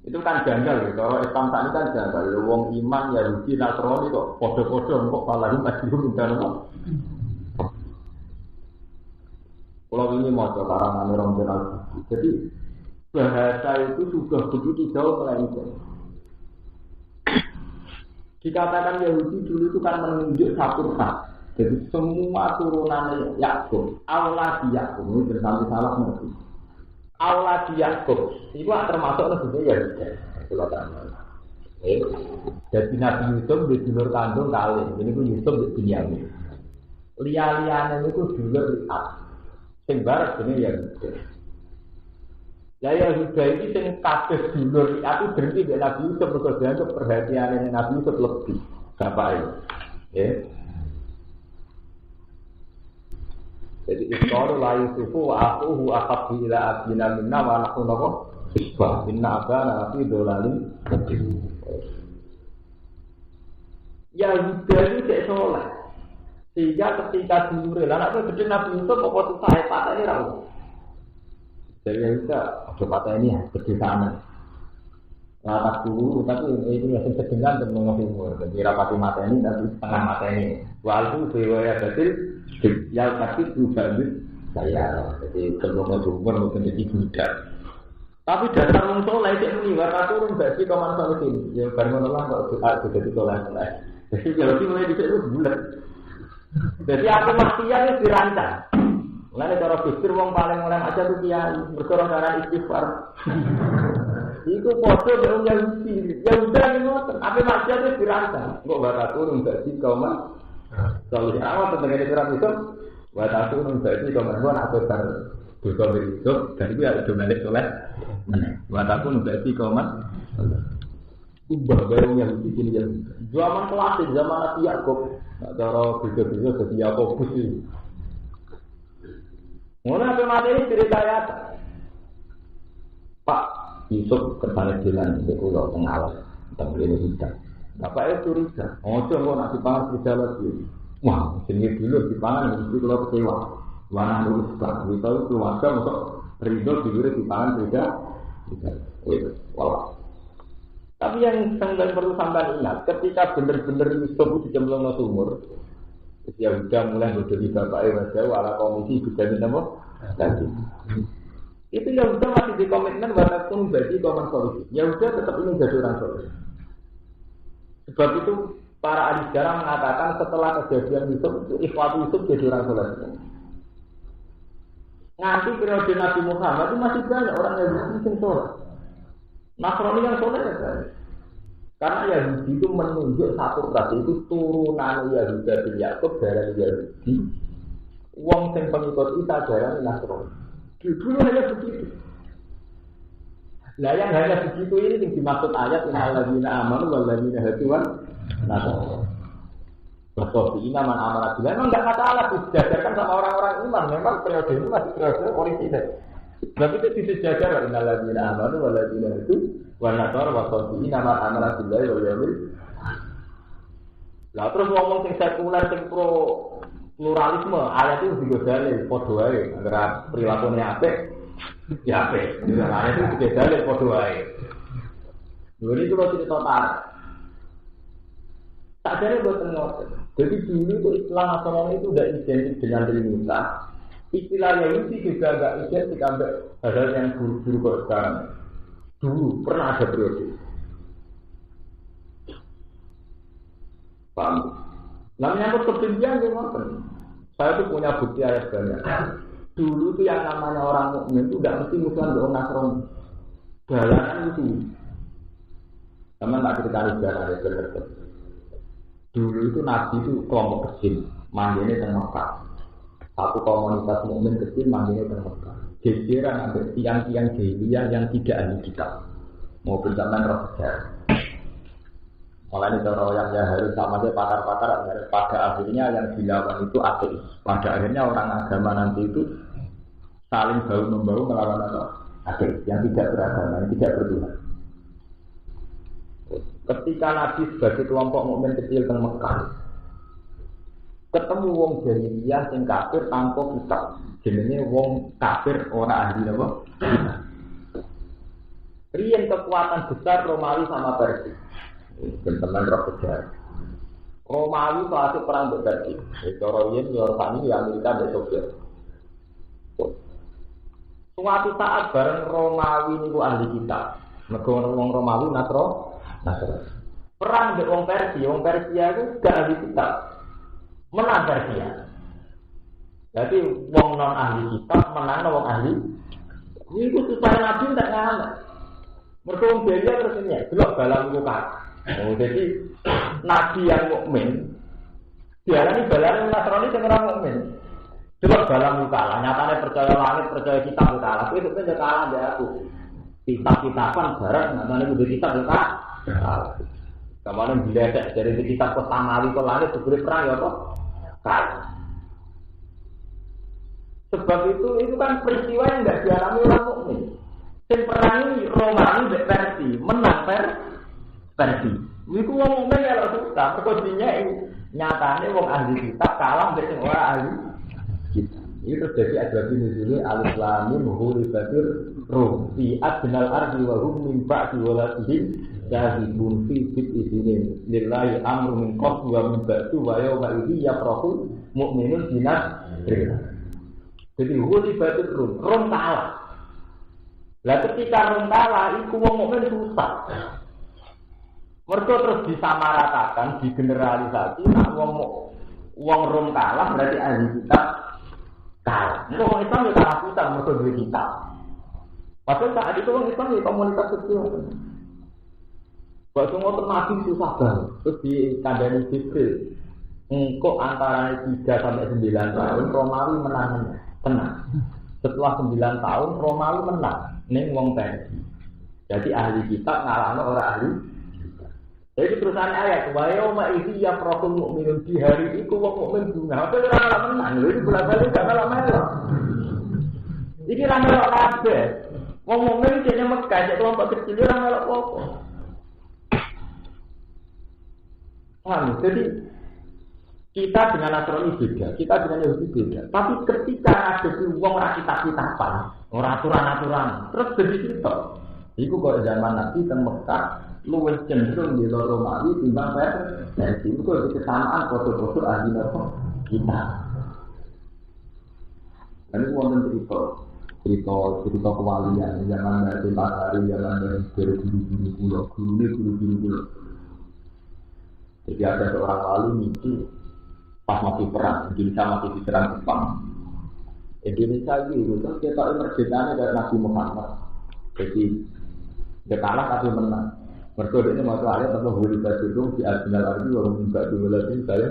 itu kan janggal, kalau Islam tadi kan janggal. Wong iman Yahudi Nasrani kok podo-podo kok falahum ajruhum inda rabbihim. Kalau ini mau karangan orang kenal. Jadi bahasa itu sudah begitu jauh melenceng. Dikatakan Yahudi dulu itu kan menunjuk satu hak. Jadi semua turunan Yakub, Allah di Yakub ini bersampai salah mengerti. Allah di Yakub itu termasuk negeri Yahudi. Kalau jadi Nabi Yusuf di dulur kandung kali ini pun Yusuf di Binyamin. Lian-lian itu dulur lihat. Sing barat ini Yahudi. Ya Yahudi ini sing kabeh dulur lihat itu berhenti di Nabi Yusuf berkorban untuk perhatian Nabi Yusuf lebih. Bapak ini. Jadi iqalu la yusufu wa aquhu aqabbi ila abina minna wa nahnu naqo isbah inna abana fi dolalin ya Yuda itu cek soleh sehingga ketika dulure lah anak gede Nabi Yusuf apa tuh saya patah ini rawu jadi Yuda ada patah ini ya gede sana latak dulu tapi ini yang sedengan dan mengofimur jadi rapati mata ini tapi setengah mata ini walaupun bewaya batil ya tapi juga saya jadi sebelumnya umur mungkin jadi budak tapi dasar orang soleh itu meniwara turun bagi kawan soleh ya barang Allah kok doa juga di soleh jadi kalau mulai bisa itu bulat jadi aku maksiat itu dirancang mulai cara pikir wong paling mulai aja tuh kiai berkorong darah istighfar iku foto yang Yahudi ya udah ini apa maksiat itu dirancang kok bakal turun bagi kawan kalau di awal tentang ini surat itu, buat aku menjadi komentar atau dosa itu, dan itu ada domalik soleh. Buat aku menjadi komentar. Ubah baru yang di sini yang zaman klasik zaman Nabi Yakub, cara bisa jadi Yakobus ini. Mulai apa materi cerita ya? Pak Yusuf kesana jalan di pulau tengah tentang ini kita. Bapaknya curiga, kok nak dipangan kerja lagi. Wah, sini dulu dipangan mesti kalau kecewa. Warna lulus lah, kita keluarga untuk ridho dulu dipangan kerja. Wah. Tapi yang sangat perlu sampai ingat, ketika benar-benar Yusuf dicemplung ke sumur, ya udah mulai menjadi bapaknya wajah, wala komisi juga nama lagi. Itu ya udah masih di komitmen walaupun bagi komen solusi. Ya udah tetap ini jadi orang solusi. Sebab itu para ahli sejarah mengatakan setelah kejadian Yusuf, ikhwatu Yusuf jadi orang soleh. Nanti periode Nabi Muhammad itu masih banyak orang Yahudi yang soleh. Nasrani yang soleh ya. Karena Yahudi itu menunjuk satu ras itu turunan Yahuda bin Yakub dari Yahudi. Wong sing pengikut Isa dari Nasrani. Dulu hanya begitu. Lah yang hanya begitu ini yang dimaksud ayat innal ladzina amanu wal ladzina hadu wan nasara. Betul, ini man amana billah memang enggak masalah disejajarkan sama orang-orang iman. Memang periode ini masih periode original. Tapi itu disejajar innal ladzina amanu wal ladzina hadu wan nasara wa ini man amana billah wal yaumil. Lah terus ngomong sing sekuler sing pro pluralisme ayat itu digodali padha wae antara perilakunya apik ya apik. Ayat itu digodali padha wae. Lha iki kalau cerita tarik tak jadi buat ngotot. Jadi dulu itu Islam Nasrani itu sudah identik dengan Trinitas. Istilah Yahudi juga agak identik dengan hal-hal yang guru-guru kok sekarang. Dulu pernah ada periode. Paham? Nah menyangkut kebencian gimana? Saya itu punya bukti ayat banyak. Dulu itu yang namanya orang mukmin itu tidak mesti musuhan dengan Nasrani. Dalanan itu. Teman tak cerita sejarah ya benar. Dulu itu Nabi itu kelompok kecil, manggilnya di Mekah. Satu komunitas mukmin kecil manggilnya di Mekah. Gegeran sampai tiang-tiang jahiliyah yang tidak ahli kitab. Mau berjalan roh sejarah. Mulai dari orang yang harus sama saja pakar-pakar, pada akhirnya yang dilawan itu ateis. Pada akhirnya orang agama nanti itu saling bahu-membahu melawan ateis yang tidak beragama, yang tidak bertuhan. Ketika Nabi sebagai kelompok mukmin kecil di Mekah, ketemu wong jahiliyah sing kafir tanpa kitab, jenenge wong kafir ora ahli apa? Riyen kekuatan besar Romawi sama Persia. Teman roh sejarah. Romawi saat perang Persia. Cara riyen yo sami Amerika dan Soviet. Suatu saat bareng Romawi niku ahli kitab. Mergo wong Romawi perang di wong Persia itu gak ahli kitab, menang Persia. Jadi wong non ahli kitab menang wong ahli. Ini itu supaya Nabi tidak ngalah. Mereka wong Persia terus ini, belok balang muka. Jadi Nabi yang mukmin, diarani balang Nasrani yang orang mukmin. Belok balang muka lah. Nyatanya percaya langit, percaya kitab kalah. Itu kan kalah dia aku. Kitab-kitaban barang, nyatanya udah kitab kalah. Kemarin diledek dari kitab pertama kali ke langit sebelum perang ya toh kalah. Sebab itu kan peristiwa yang tidak dialami orang mukmin. Yang perang ini Romawi dan Persia menang Persia. Itu orang mukmin kalau susah, perkosinya nyatanya orang ahli kitab kalah dengan orang ahli kitab. Itu terjadi ada dulu alif lam mim hulifatir rum fi adnal ardi wa hum min ba'di walatihim jahidun fi idinin lillahi amru min qabl wa min ba'du wa yawma idzi yafrahul mu'minun binas rina. Jadi hulifatir rum kalah. Lah ketika rum kalah iku wong mukmin susah. Mergo terus disamaratakan, digeneralisasi nak wong rum kalah berarti ahli kitab kalah. Itu orang Islam juga kalah susah mereka duit kita. Padahal saat itu orang Islam itu komunitas kecil. Waktu ngotot Nabi susah banget. Terus di kandani Jibril. Engkau antara 3 sampai 9 tahun Romawi menang tenang. Setelah 9 tahun Romawi menang. Ning wong Persia. Jadi ahli kitab ngalahno orang ahli. Jadi terusan ayat, wa yauma idzi yafrahul mu'minun di hari itu wong mukmin bunga. Apa ora kalah menang lho iki bola-bali gak kalah melok. Iki ra melok kabeh. Wong mukmin iki nek Mekah cek kelompok kecil ora melok apa. Jadi kita dengan Nasrani beda, kita dengan Yahudi beda. Tapi ketika ada wong ora kitab-kitaban, ora aturan-aturan, terus jadi cerita. Iku kok zaman Nabi teng Mekah luwih cenderung di Romawi timbang Persia. Itu kok kesamaan foto-foto ahli kita. Ini wonten cerita kewalian zaman Nabi Pasari, zaman dari guru-guru pulau. Jadi ada seorang wali itu pas masih perang, Indonesia masih diserang Jepang. Indonesia itu kita merdekanya dari Nabi Muhammad. Jadi dia kalah tapi menang. Mereka ini masuk ayat atau boleh berjudul di Al-Jinal Ardi warung juga diwelatin saya.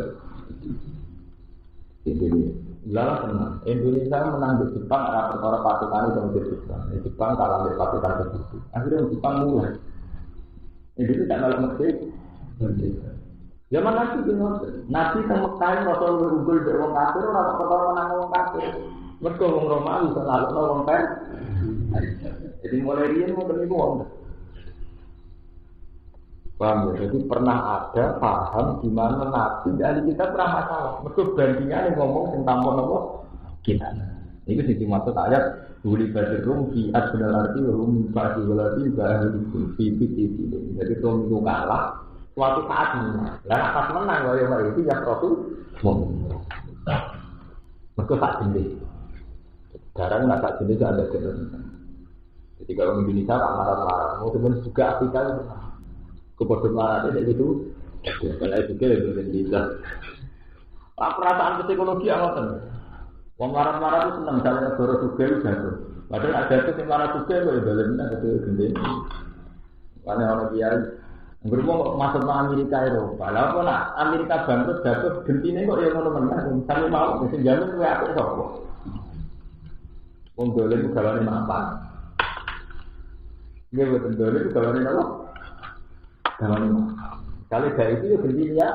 Indonesia menang di Jepang karena perkara pasukan itu di Jepang. Di Jepang kalah di pasukan tersebut. Akhirnya Jepang mulai. Indonesia tak malah merdeka. Zaman Nabi Nabi yang Mekah Rasul unggul dari orang kafir, orang perkara menang orang kafir. Mereka orang Romawi selalu orang kafir. Jadi mulai dia mau beli uang. Paham ya? Jadi pernah ada paham di mana Nabi dari kita pernah masalah. Mereka bandingannya ngomong tentang apa? Kita. Ini sih maksud ayat Huli Badrum fi adnal arti rum ba'di waladi ba'di fi fi. Jadi rum itu kalah suatu saat menang. Dan atas menang kalau itu yang Rasul mereka tak jenis. Sekarang nak tak jenis ada jenis. Jadi kalau Indonesia tak marah-marah, mungkin juga Afrika kepada marah itu gitu. Kalau itu lebih Indonesia. Perasaan psikologi apa? Wong marah-marah itu senang kalau negara juga jatuh. Padahal ada itu yang marah juga kalau dalamnya ada gede. Karena orang kiai berhubung masuk ke Amerika itu. Kalau apa nak Amerika bangkrut jatuh gentine kok yang ngono menang. Sampai mau mesti jamin kowe apik sapa. Wong dolen ku gawane apa? Dia betul dolen ku gawane apa? Gawane. Kalau gak itu ya gentine ya.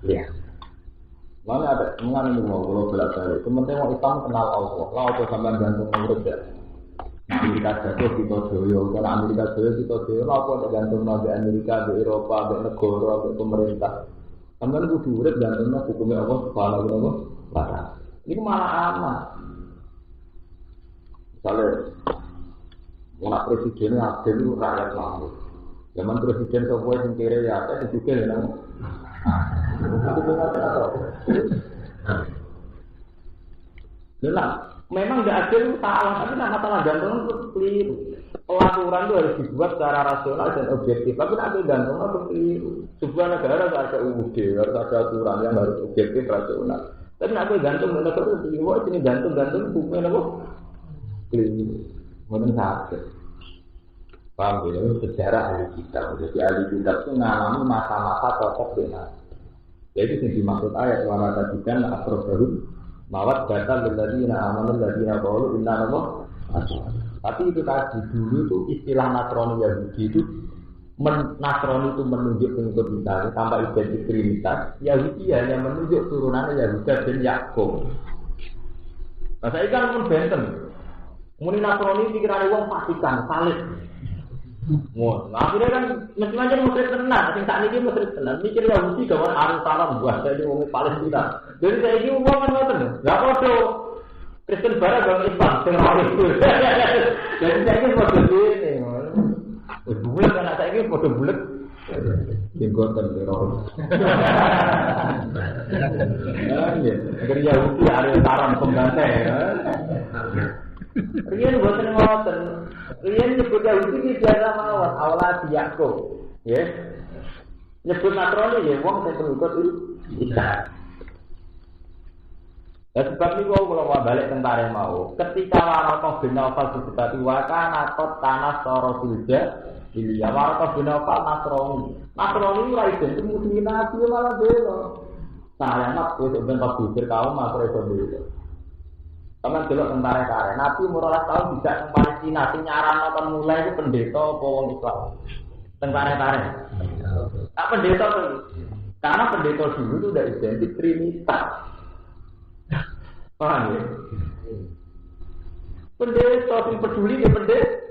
Ya. Mana ada mengenai mau kalau belajar. Sementara mau Islam kenal Allah. Lah apa sampean gantung urip ya. Amerika jatuh kita joyo, karena Amerika joyo kita joyo. Lah apa gantung nabi Amerika, di Eropa, di negara, di pemerintah. Sampean kudu urip gantungnya hukumnya Allah Subhanahu wa taala. Ini malah aman. Misalnya anak presiden adil itu rakyat mampu. Zaman presiden sebuah yang kira ya, saya juga ya nang. Nah, memang tidak adil itu salah, tapi nama masalah gantung itu keliru. Pelaturan itu harus dibuat secara rasional dan objektif, tapi nanti gantung itu keliru. Sebuah negara harus ada UUD, harus ada aturan yang harus objektif, rasional. Tapi nanti gantung negara itu keliru, ini gantung hukumnya apa? Keliru, mungkin sakit. Paham ya, sejarah ahli kitab. Jadi ahli kitab itu mengalami masa-masa cocok dengan. Jadi yang dimaksud ayat warna tadikan akrobarum mawat data leladiina amanul leladiina qalu inna Allah. Tapi itu tadi dulu itu istilah Nasrani Yahudi itu Nasrani itu menunjuk pengikut Isa tanpa identik Trinitas. Yahudi hanya menunjuk turunannya Yahuda dan Yakub. Nah saya kan pun benten. Muni Nasrani pikiran uang pastikan salib. Wah, akhirnya kan mesti aja murid tenan, sing sak niki murid tenan. Mikir Yahudi gawan arus salam buah dari wong Palestina. Jadi saya iki wong kan ngoten. Lah padha Kristen barat gawan Islam sing ora itu. Jadi saya iki padha dene. Wis bulet kan saya iki padha bulet. Jenggotan terus. Ya, agar Yahudi arep taran pengganti ya. Riyen boten ngoten. Riyen nyebut Yahudi biasa mawon, awala Yakub. Ya. Nyebut Nasrani ya wong sing pengikut Isa. Lah sebab niku kula balik tentare mau. Ketika Waraqah bin Nawfal disebut wakana tot tanah soro sulja, Ilya Waraqah bin Nawfal Nasrani. Nasrani ora identik muslim Nabi malah bela. Sayangat kowe ben pas pikir kaum makro iso bela. Taman delok tentara kare. Nabi murah tahun tidak ke Palestina, sing nyaran apa mulai itu pendeta apa wong Islam. Tentara kare. Tak pendeta tuh. Karena pendeta dulu itu udah identik Trinitas. Paham ya? Pendeta sing peduli dia pendeta.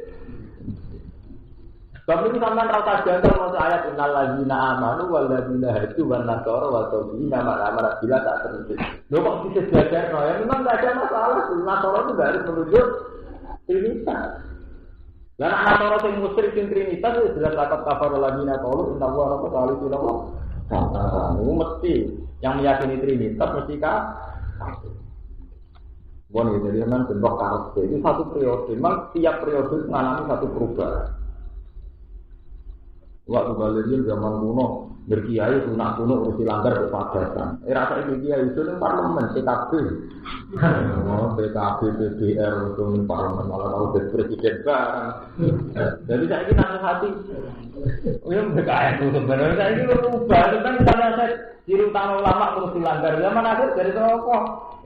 Tapi ini sampean rasa janggal maksud ayat innal ladzina amanu wal ladzina hadu wan nasara wa tawbina ma'amara bila tak terus. Lho kok bisa belajar ya memang enggak ada masalah. Nasara itu enggak harus menunjuk Trinitas. Lah nasara sing musyrik sing Trinitas itu jelas kata kafar ladzina qalu inna wa rabbaka alihi wa sallam. Mesti yang meyakini Trinitas mesti bon jadi memang bentuk karakter itu satu periode. Memang tiap periode mengalami satu perubahan. Waktu balikin zaman kuno berkiai tunak kuno urusi langgar ke padasan. Rasa itu kiai itu nih parlemen PKB. Oh PKB PDR itu nih parlemen malah tahu jadi presiden barang. Jadi saya ini hati. Yang berkaya itu sebenarnya saya ini berubah. Tentang misalnya saya ciri utama ulama urusi langgar. Zaman akhir dari apa?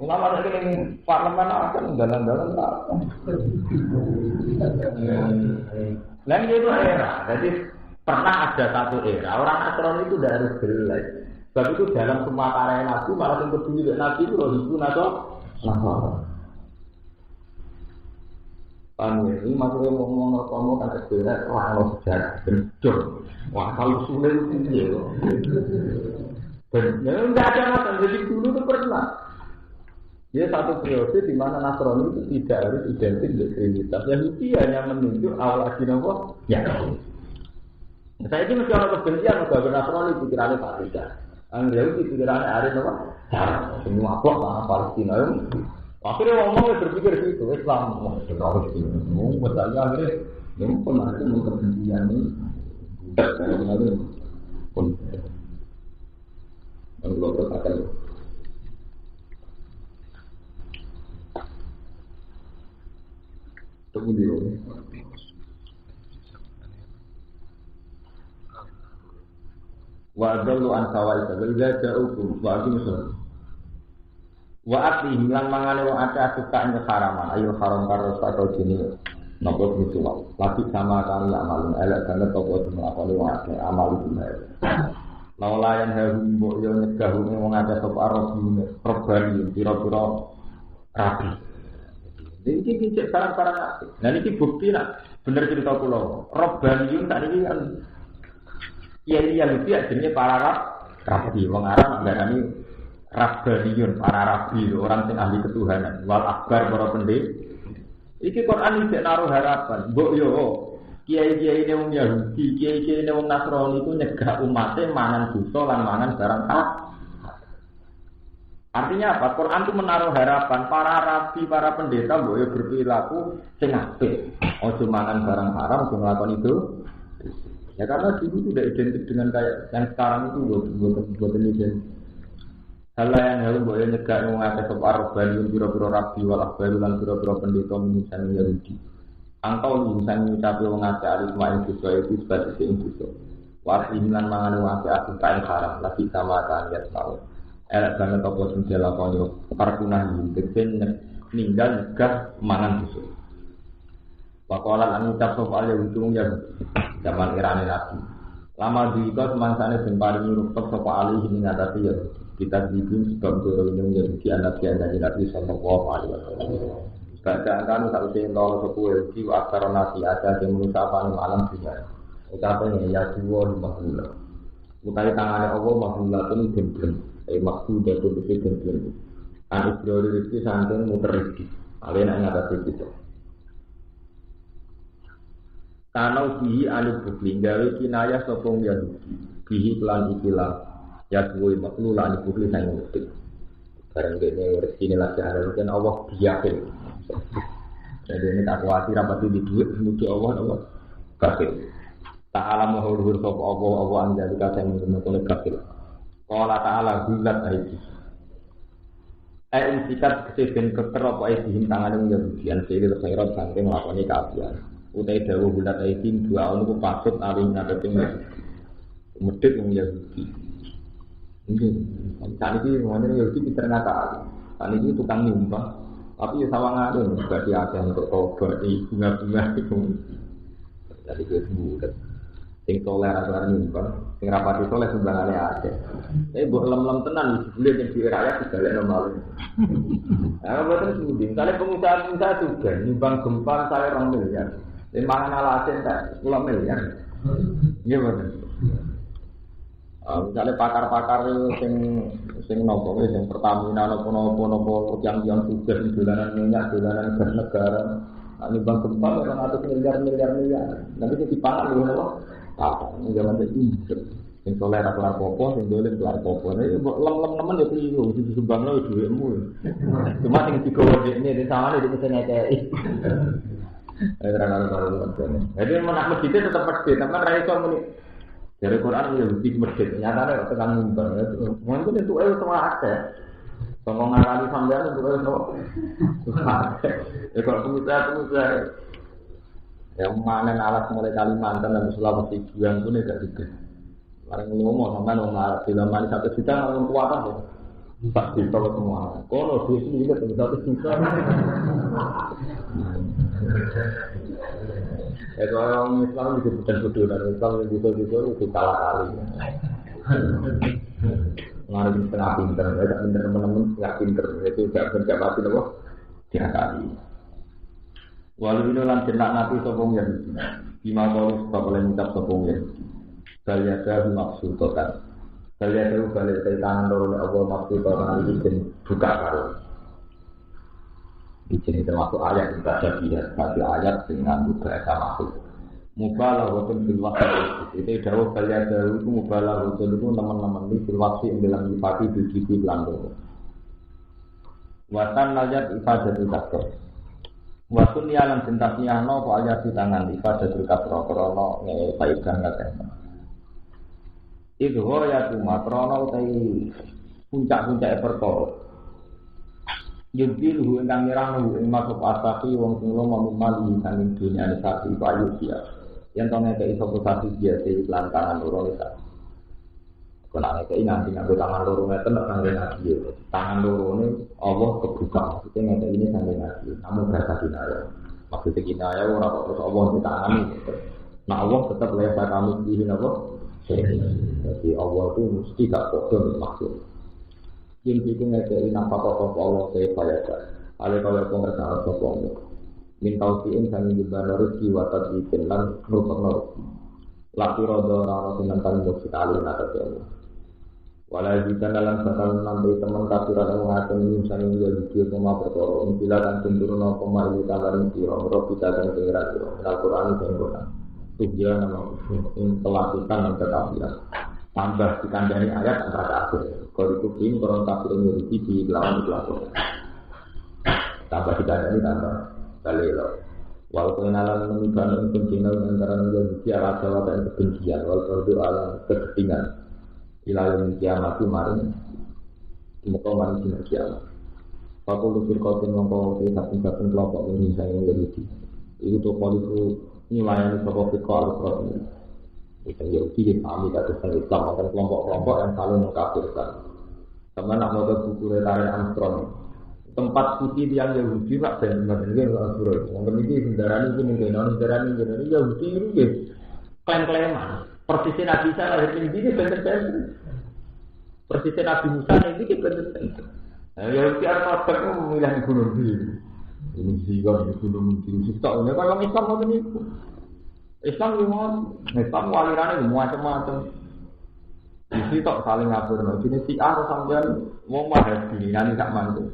Ulama saya ini parlemen akan jalan-jalan apa? Lain itu era. Jadi pernah ada satu era, orang Nasrani itu tidak harus jelek. Sebab itu dalam semua karya Nabi, malah yang peduli dengan Nabi itu roh itu Nasrani. Ini maksudnya ngomong kan sebenarnya orang sejarah bencur. Wah kalau sulit itu ya. Dan tidak ada masalah, jadi dulu itu pernah. Dia satu periode di mana Nasrani itu tidak harus identik dengan Trinitas. Yahudi hanya menunjuk awal akhirnya ya. Saya ini mesti orang kebencian, kalau Nasrani pikirannya Palestina. Yahudi pikirannya Arab apa? Semua blok tanah Palestina. Akhirnya ngomong berpikir gitu, Islam. Misalnya akhirnya, yang pun ada kebencian ini. Tidak, pun. Kalau berkata tunggu dulu. Wa adallu an sawai sabil ja'ukum wa aqimus wa aqim lan mangane wong akeh suka ing haraman ayo haram karo satu jenis nopo ritual lagi sama kali amalun elek banget apa mlakone wong akeh amal itu lawan haru mbok yo nyegah wong akeh sapa robani pira-pira rapi. Iki dicek barang-barang apik. Nah iki bukti nak bener cerita kula. Robaniun tak iki kan yang itu jenisnya para rabi. Wong Arab ngarani Rabbaniun, para rabi, orang yang ahli ketuhanan. Wal akbar para pendeta. Iki Quran iki naruh harapan. Mbok yo kiai-kiai ne wong Yahudi, kiai-kiai ne wong Nasrani iku nyegah umate mangan dosa lan mangan barang hak. Artinya apa? Quran itu menaruh harapan para rabi, para pendeta mbok yo berperilaku sing apik. Aja mangan barang haram, aja nglakoni itu. Ya karena dulu itu tidak identik dengan kayak yang sekarang itu buat ini. Hal yang harus boleh nyegah mengakai separuh baliun biro-biro rabi walah baru dan biro-biro pendeta misalnya Yahudi. Angkau misalnya mencapai mengakai alisma Indonesia itu sebagai Indonesia. Wasi milan mangan mengakai asing kain haram lagi sama kan ya tahu. Elak banget apa sudah lakonyo parkunah ini meninggal nyegah mangan busuk. Pakolan angucap soal Yahudi zaman Iran Nabi. Lama diikut semangsane den paringi rukuk sapa alih ing ngatasi ya kita bikin sebab dorong Yahudi anak yang dari Nabi sallallahu alaihi wasallam. Bacaan kan sausé nol sepuluh Yahudi akar nasi ada yang mengucapkan malam dunia. Ucapane ya dua lima bulan. Utai tangane Allah mahmulatun gendeng. Maksud itu gendeng. Anu prioritas santen muter rezeki. Alih nek ngatasi kita. Tanau bihi anu bukli gawe kinayah sopong Yahudi bihi pelan ikilah ya duwe maklu lan bukli sang ngerti bareng dene rezeki lagi ada kan Allah biyakin jadi ini tak kuati rapat di duit menuju Allah kafir ta'ala mahulhur sop Allah anjali kata yang menggunakan kafir qala ta'ala gulat aidi sikat kesehen keker apa aidihim tangane Yahudi an sing khairat saking nglakoni kaapian utai dawuh bulat aitin dua ono ku patut awing ngadeping medhit wong Yahudi. Nggih. Saat iki ngene Yahudi pinter ngakak. Saat iki tukang nyumbang, tapi ya sawangane berarti akeh untuk tobat iki bunga-bunga iku. Jadi iki bulet. Sing soleh ora nyumbang, sing rapati soleh sumbangane akeh. Tapi mbok lem-lem tenan jebule ning duwe rakyat digalekno malu. Ah boten sudi. Kale pengusaha-pengusaha juga nyumbang gempa saya 2 miliar. Mangan alasin tak 10 miliar. Iya betul. Misalnya pakar-pakar sing nopo sing Pertamina nopo yang sudah dolanan minyak, dolanan gas negara. Ini bang gempa orang atas miliar. Nanti itu dipangan dulu nopo. Zaman itu sing soleh ra kelar popo, sing dolen kelar popo. Nek lem-lem nemen ya keliru, disumbangno dhuwitmu. Cuma sing digowo dekne disawane iki sing ngekeki. Jadi menak masjidnya tetap masjid, tapi kan raiso muni Dari Quran ya lebih medhit, nyatane kok tekan mimbar. Mungkin itu semua ada. Songong ngarani sampean itu semua. Ya kalau pengusaha yang mana alas mulai Kalimantan dan Sulawesi bulan pun tidak gede. Barang ngomong sampean wong Arab film manis 1 juta orang kuatan ya. Tak ditahu semua. Kalau di sini juga 1 juta. Kalau orang Islam juga bukan bodoh dan Islam itu kalah kali. Ngarep setengah pinter, tidak pinter teman-teman nggak pinter itu tidak berjabati loh dia kali. Walau ini lan cenak nanti sopong yang bima kau sebab oleh minta sopong yang baliada maksud total. Baliada balik dari tangan dorong Allah maksud total itu buka karo. Di sini termasuk ayat yang baca dia, baca ayat dengan bahasa maksud. Mubalah walaupun filwasi itu jauh kalian jauh itu mubalah walaupun itu teman-teman ini filwasi yang dalam nyipati di Belanda. Watan ayat ibadah kasro. Watun yalan cintasnya no ayat di tangan ibadah kasro krono faedah nggak. Itu ya cuma krono utai puncak-puncak perkara. Yudil hu ingkang mirang ing masuk asafi wong sing lomo mimali saking dunia sapi payu sia. Yen to nek iso posasi biasa iklan tangan loro iki. Kena nek nganti nganggo tangan loro ngeten nek kangge ngaji. Tangan loro ne Allah kebuka. Maksudnya nek ini kangge ngaji. Namun bahasa dinaya. Maksudnya dinaya ora kok terus Allah ditangani. Nah Allah tetap layak kami pilih apa? Jadi Allah itu mesti gak bodoh maksud. Yang itu ngajari nampak kok Allah saya bayar. Kalau pengertian sopong, minta usiin kami juga rezeki watat di pelan nurut. Laki rodo orang dengan kami sekali nada saya. Walau jika dalam bakal nanti teman kafiran yang mengatur misalnya menjadi dia semua berkorok, bila dan cenderung pemain di kabarin siro, roh kita dan pengirat siro, Al-Quran dan Quran. Tujuan nama pelakukan dan kekafiran. Tambah dikandani ayat antara kafir. Kalau itu pun orang kafir memiliki di lawan itu. Tambah dikandani tambah balelo. Walaupun alam menunjukkan kebencian antara menjadi raja dan kebencian, walaupun alam kepentingan. Ilahi kiamat kemarin, muka manusia kiamat. Aku lupa kau mengkau satu kelompok ini saya menjadi. Itu tuh poliku nilainya sebuah fikar ini. Itu Yahudi dipahami dari Islam akan kelompok-kelompok yang saling mengkafirkan. Sama nak mau buku Retari Armstrong. Tempat suci yang Yahudi pak dan sebenarnya Armstrong. Mungkin ini kendaraan ini Yahudi itu klaim-klaiman. Persisnya Nabi Isa lahir ini bener-bener. Persisnya Nabi Musa ini bener-bener. Yahudi Armstrong itu memilih gunung diri. Ini juga gunung diri. Ini kalau Islam mau itu. Islam alirannya macam-macam. Isi tok saling ngatur. Jadi si A sampean mau mahasiswa nanti tak mantu.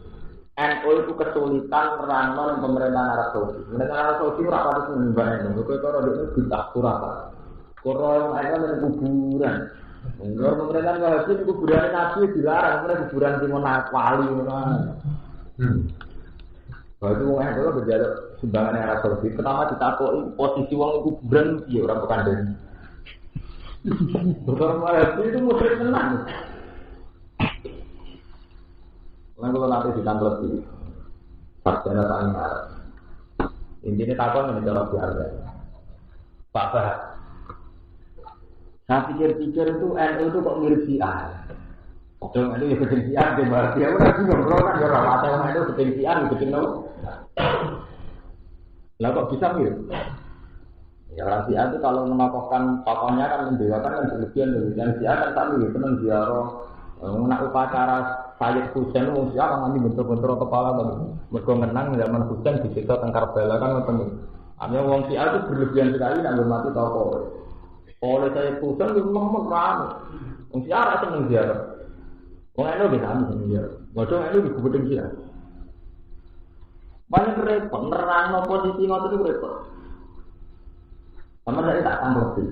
NU itu kesulitan merangkul pemerintahan Arab Saudi. Pemerintahan Arab Saudi berapa ratus menimbangan. Kalau itu kita kurang. Kalau mereka ada kuburan. Kalau pemerintahan Wahabi kuburan Nabi dilarang. Mereka kuburan di mana wali mana. Waktu orang itu berjalan sumbangan Arab Saudi. Pertama ditakoi posisi uang kuburan dia orang bukan dari. Orang Wahabi itu musyrik tenang. Lalu kalau nanti ditangkap di sarjana saling Arab. Intinya takon ini cara biasa. Pak Bah. Saya pikir-pikir itu NU itu kok mirip Syiah. Dong itu ya keting Syiah di Barat. Ya udah bingung kan ya orang ada yang itu keting Syiah keting no. Lah kok bisa mirip? Ya orang Syiah itu kalau menaklukkan tokohnya kan mendewakan kan berlebihan dari yang Syiah kan kami senang ziarah. Nak upacara Sayyid Husain wong Syiah kan nanti bentur-bentur kepala kan. Mergo menang zaman Husain disiksa teng Karbala kan ngoten. Artinya wong Syiah itu berlebihan sekali nak hormati tokoh. Oleh Sayyid Husain itu memang ramai. Wong Syiah ora seneng ziarah. Wong NU bisa seneng ziarah. Modho NU dikubutin Syiah. Banyak repot nerangno posisi ngoten itu repot. Sama saya tak tanggapi.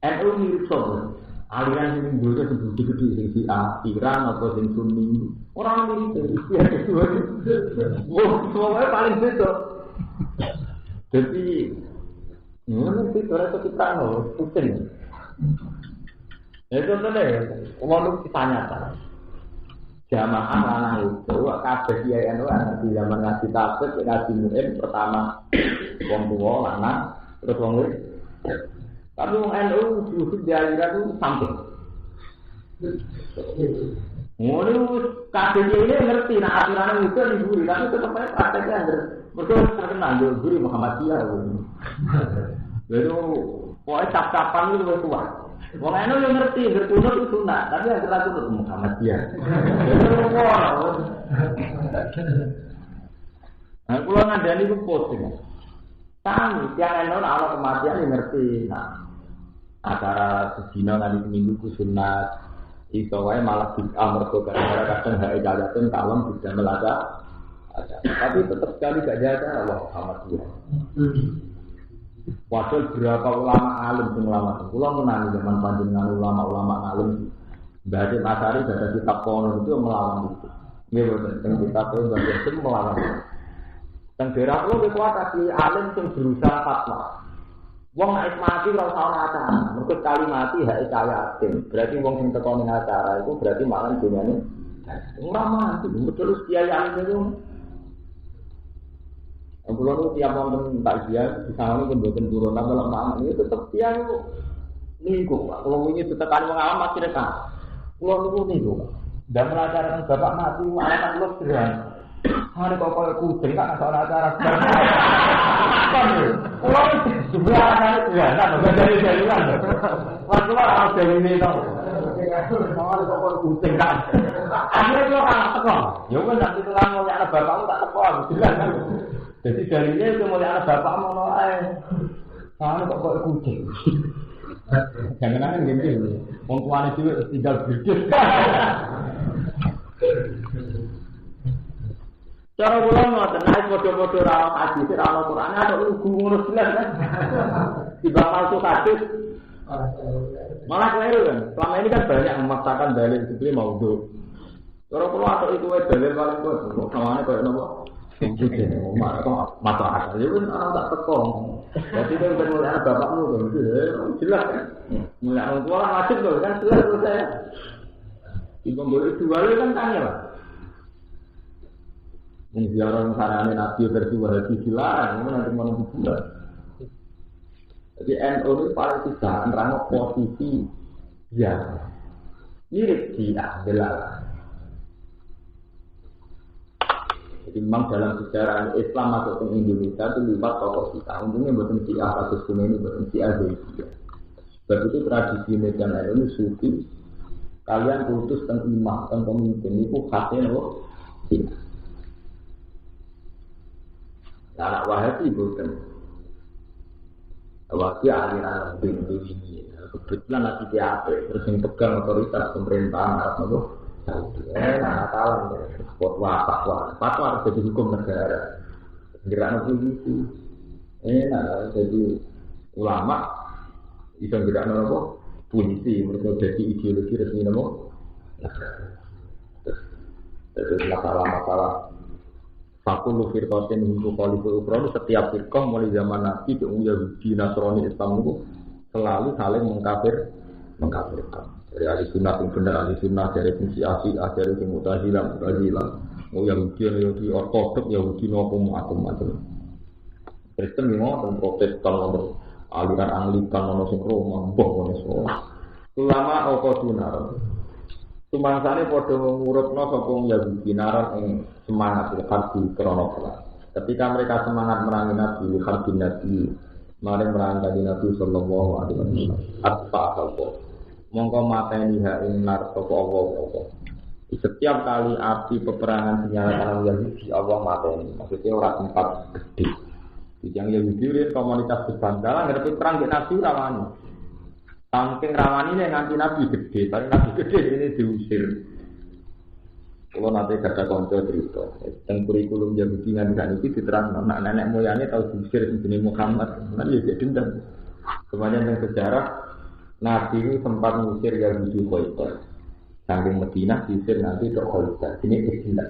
NU mirip sopo. Aliran sing dulu gede-gede sing si Iran atau sing Sunni. Orang mirip itu itu. Wah, paling beda. Jadi, ini kita orang kita pusing. Itu bener, kalau kita nyata. Jamaah lanang itu, kabeh kiai NU di zaman ngaji tasbih, ngaji muin pertama wong tua lanang, terus wong wis. Tapi wong NU justru dialiran itu samping. Ngono kabeh kiai ini ngerti, nah aturannya itu diburi, tapi tetap aja prakteknya mereka terkenal yo guru Muhammadiyah. Lalu, pokoknya cap-capan itu kuat. Wong anu yo ngerti, berkunut itu sunat, tapi yang terlalu kunut Muhammadiyah. Nah, kalau ngandani itu posting. Kami yang anu Allah kematian yang ngerti. Nah, acara sedina nanti seminggu ku sunat. Iso wae malah bid'ah mergo gara-gara kadang hae jajaten kalem bisa melada. Tapi tetap sekali gak jaga Allah Muhammadiyah. Padahal berapa ulama alim sing ulama itu, kalau menangi zaman panjenengan ulama-ulama alim, Mbah Asari baca kitab kono itu melawan itu. Ini betul, kitab itu bagian itu melawan itu. Dan daerah itu kuat asli alim yang berusaha fatwa. Wong naik mati kalau tahun acara, mungkin kali mati hak saya asim. Berarti wong yang tekonin acara itu berarti malah dunia ini. Orang mati, betul kiai alim itu. Kalau itu tiap nonton takziah, di sana itu bukan turun, kalau malam ini tetap tiang minggu. Kalau ini tetap ada mengalami masih dekat. Kalau itu minggu, dan melajarkan bapak mati, anak kan belum sederhana. Hari kau kucing kan asal acara. Kalau itu juga anak sederhana, bukan dari jalan. Waktu orang dari ini tahu. Hari kau kucing kan. Akhirnya itu orang tekor. Ya kan nanti orang mau anak bapakmu tak tekor, jelas kan. Jadi dari ini itu mulai anak bapak mau noai, soalnya kok kucing. Jangan aneh gini, orang tuanya juga tinggal berdiri. Cara pulang mau tenang, bodoh-bodoh rawat hadis, rawat Quran, ada lugu ngurus jelas kan? Tiba palsu hadis, malah keliru kan? Selama ini kan banyak memaksakan dalil itu mau do. Cara pulang atau itu dalil paling kuat, namanya kayak nopo. Masalah itu orang tak tekong. Jadi itu bukan mulai anak bapakmu tuh, jelas kan? Mulai orang tua wajib tuh kan jelas tuh saya. Ibu boleh jual kan tanya lah. Menziarah sarane nabi versi Wahabi dilarang, nanti mau dijual. Jadi NU itu paling tidak nerangno posisi ya mirip dia adalah. Jadi memang dalam sejarah Islam masuk ke Indonesia itu lewat tokoh kita. Untungnya bukan Syiah atau Sunni ini bukan Syiah Zaidiyah. Sebab itu tradisi Medan ini sufi. Kalian putus tentang imam, tentang pemimpin itu khasnya loh. Nah, anak Wahabi bukan. Wahabi aliran ini. Kebetulan nanti dia terus yang pegang otoritas pemerintahan Arab itu. Natalan sport fatwa harus jadi hukum negara gerakan polisi jadi ulama bisa gerakan apa polisi mereka jadi ideologi resmi nama terus masalah fakul firqatin hindu khalifu ukron setiap firqah mulai zaman Nabi ke Yahudi Nasrani Islam itu selalu saling mengkafirkan. Dari ahli sunnah yang benar, ahli sunnah dari fungsi asli, dari Mu'tazilah, mau Yahudi ortodok, Yahudi nopo macam-macam. Kristen memang Protestan, aliran Anglikan, nopo sing Roma, boh nopo. Ulama Okodunar, sumangsane padha ngurutno sapa Yahudi naran ing semangat harbi krana perang. Ketika mereka semangat merangi Nabi, harbi Nabi, mari merangi Nabi sallallahu alaihi wasallam. At-ta'awwa mongko mateni hak ing nar sapa Allah. Setiap kali api peperangan dinyalakan Yahudi Allah mateni. Maksudnya ora tempat gede. Yang Yahudi ini komunitas berbanggalan ngerti perang di Nabi rawani. Saking rawani ini nganti Nabi gede, tapi Nabi gede ini diusir. Kalau nanti kata konco cerita, tentang kurikulum Yahudi nganti itu diterang anak nenek moyangnya tahu diusir di Muhammad, nanti dia dendam. Kemudian yang sejarah Nabi itu sempat mengusir Yahudi Khaybar. Saking Madinah diusir nanti ke Khaybar. Ini istilah.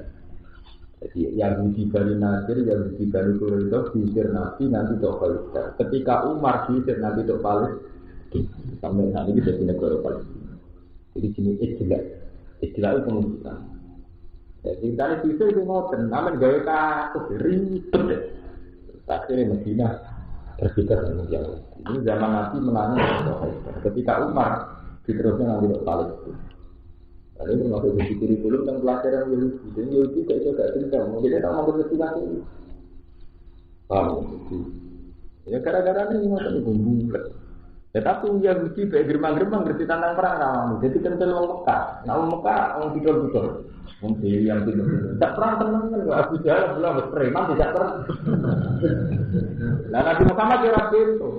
Jadi Yahudi Bani Nadir, Yahudi Bani Quraidah diusir Nabi nanti ke Khaybar. Ketika Umar diusir nanti ke Palestina. Sampai saat ini jadi negara Palestina. Jadi sini istilah itu pemujaan. Jadi dari situ itu mau tenaman gaya kasus ribet. Akhirnya Medina terbebas dari Yahudi. Ini zaman Nabi menanya ketika Umar diterusnya nanti ke Palestina. Lalu itu masuk di kurikulum dan pelajaran Yahudi. Dan Yahudi tidak juga cerita. Mungkin dia tak mau berpindah ini. Paham? Ya gara-gara ini masuk di bumbu. Tetapi Yahudi baik gerbang-gerbang bersih tentang perang kawan. Jadi kental orang Mekah. Nah orang Mekah orang pikir-pikir. Mungkin yang tidak tidak perang teman-teman. Abu Jahal belum berpreman tidak perang. Nah Nabi Muhammad kira itu.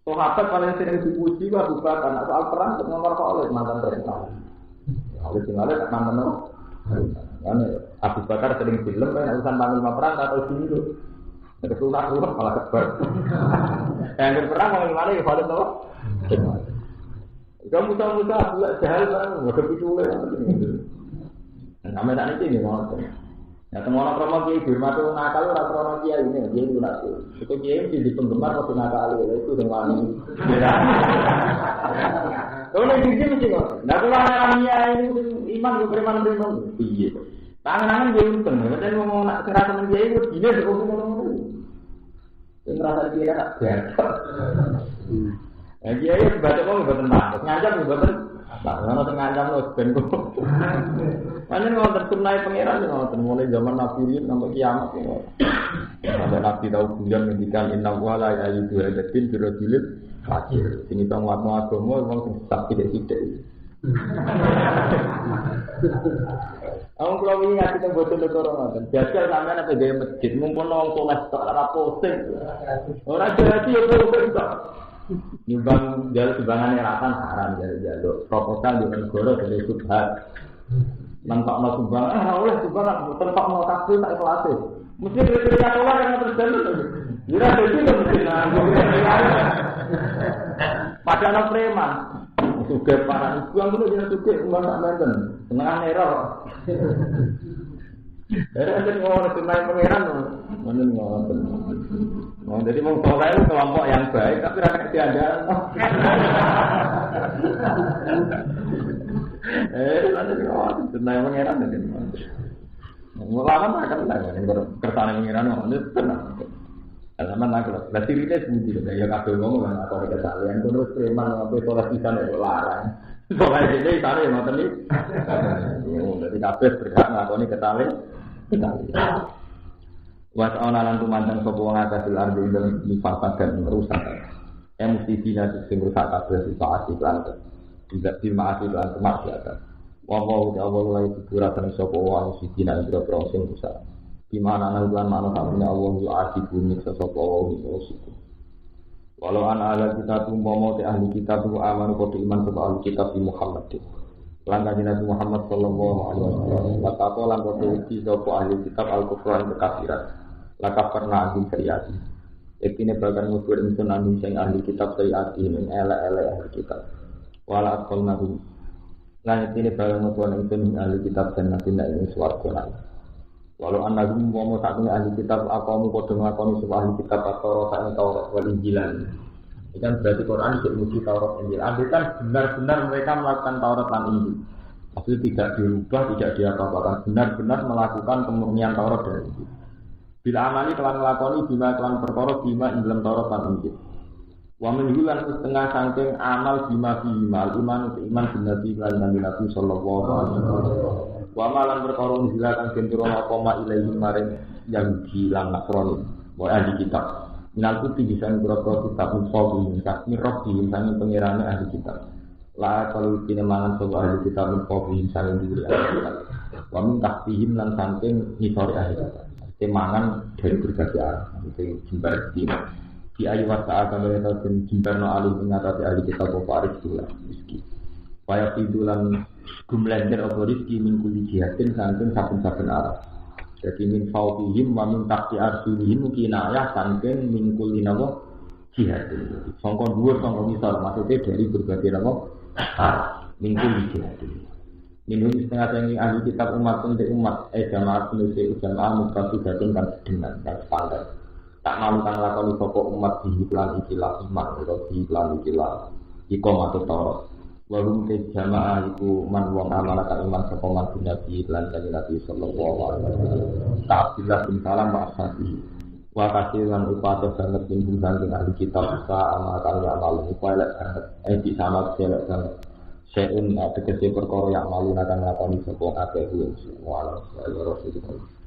Sahabat paling sering dipuji Abu Bakar. Nah soal perang nomor oleh mantan preman. Oleh tinggalnya tak mantan no. Abu Bakar sering film kan urusan panglima perang atau sini. Kesulak malah kebar. Yang perang mau gimana ya Khalid apa? Kamu tahu pula Jahal kan udah piculnya. Sampai saat ini mau. Ya teman orang promo kiai Burma tuh nakal orang promo kiai ini dia itu nakal. Itu kiai di penggemar waktu nakal itu dengan ini. Kalau yang begini mesti kok. Nah kalau orangnya ini iman preman. Iya. Tangan-tangan dia untung. Kita mau nak serah teman kiai itu dia ngomong. Yang merasa dia tak biasa. Dia itu baca kok bukan takut, ngancam bukan. Nah, ngancam loh bentuk. Mana mau tersunai pangeran mulai zaman Nabi sampai kiamat. Sampai Nabi tahu bulan mendikan inna wala ayyuhu hadatin birajulid fakir. Sini tong watno agama wong sing tidak. Aku kalau ini ngasih tentang bocor orang jajal sampai apa gaya masjid, mumpun nong kolas tak ada posting. Orang jadi ya posting tak. Nyumbang jalur sumbangan ratan haram jalur proposal di negara dari subhat. Nampak no sumbang, oleh sumbang tempat no kafe tak kelas. Mesti kriteria keluar yang terjadi. Jira jadi kan mesti pada anak preman. Sudah para ibu yang dulu jangan suka umat menten, tengah error. Ada ngomong tentang pangeran, mana ngomong. Jadi mau soleh kelompok yang baik, tapi rakyat tiada. Ada ngomong tentang pangeran mungkin. Mulai akan lah, kertasnya pangeran ngomong itu tenang. Alaman lah, berarti ini sebudi ya kabel ngomong kan atau kesalahan terus preman sampai sholat di sana itu larang. Sholat ini sana yang nonton ini. Jadi kabel berhak ngakoni kesalahan. Wasana lan tumandang sapa wong akasil ardi dalam nifasat dan merusak. Mesti bina sing rusak kabel sifat iklan. Tidak dimaati lan kemaksiatan. Wa Allah la yuratan sapa wong sidina ing sing rusak. Di mana nahulan mana sabuna Allah yu asibu miksa sapa wa musiku. Walau ana kita tumpama te ahli kitab tu amanu kote iman sapa ahli kitab di Muhammad. Lan kanjeng Nabi Muhammad sallallahu alaihi wasallam kata lan kote iki sapa ahli kitab al-kufran kekafiran. Lakah pernah agin syariat. Ekine bagan mubur insun anu sing ahli kitab syariat ini ele-ele ahli kitab. Wala akal nabi. Lan ekine bagan mubur insun ahli kitab dan nabi nek swarga lan. Walau anak mau satu ahli kitab akamu kodong akoni sebuah ahli kitab atau rosain Taurat wal Injilan. Ini kan berarti Quran diuji Taurat Injil. Andai kan benar-benar mereka melakukan Taurat dan Injil, tapi tidak dirubah, tidak diapa-apakan, benar-benar melakukan kemurnian Taurat dan Injil. Bila amali telah melakoni bima telah perkara bima dalam Taurat dan Injil. Wa menjulan setengah sangking amal bima iman Nabi Nabi sallallahu alaihi wasallam. Wa malan perkara njilakan kenturono koma ilahi maring yang hilang Nasrani wa ahli kitab minal kuti bisa ngurut kitab musobi mirrob di misalnya pengirane ahli kitab la kalau kini mangan sebuah ahli kitab musobi misalnya diri ahli kitab wa min tahtihim lan saking ngisori ahli kitab mangan dari berbagai arah itu jembar di ayu wasa agama dan jembarno alih mengatasi ahli kitab wafaris tulah miski supaya pidulan gumlender atau rizki min kuli jihadin saking saben-saben arah. Jadi min fawqihim wa min tahti arsulihim kinayah saking min kuli nawa jihadin. Sangka dhuwur sangka ngisor maksudnya dari berbagai nawa arah min kuli jihadin. Minum setengah tinggi ahli kitab umat untuk umat jamaah manusia jamaah mutasidatun kan dengan standar. tak malu kang lakoni sapa umat diiklan ikilah iman utawa diiklan ikilah iqamah atau walum te jamaah iku man wong amanah kan iman sapa man nabi lan kanjeng Nabi sallallahu alaihi wasallam ta'abdillah bin salam wa ashabi wa kasiran upate banget bin saking ahli kitab sa amal karya amal iku elek banget iki sama elek banget seun tegese perkara yang malu akan lakoni sapa akeh kuwi wala rasulullah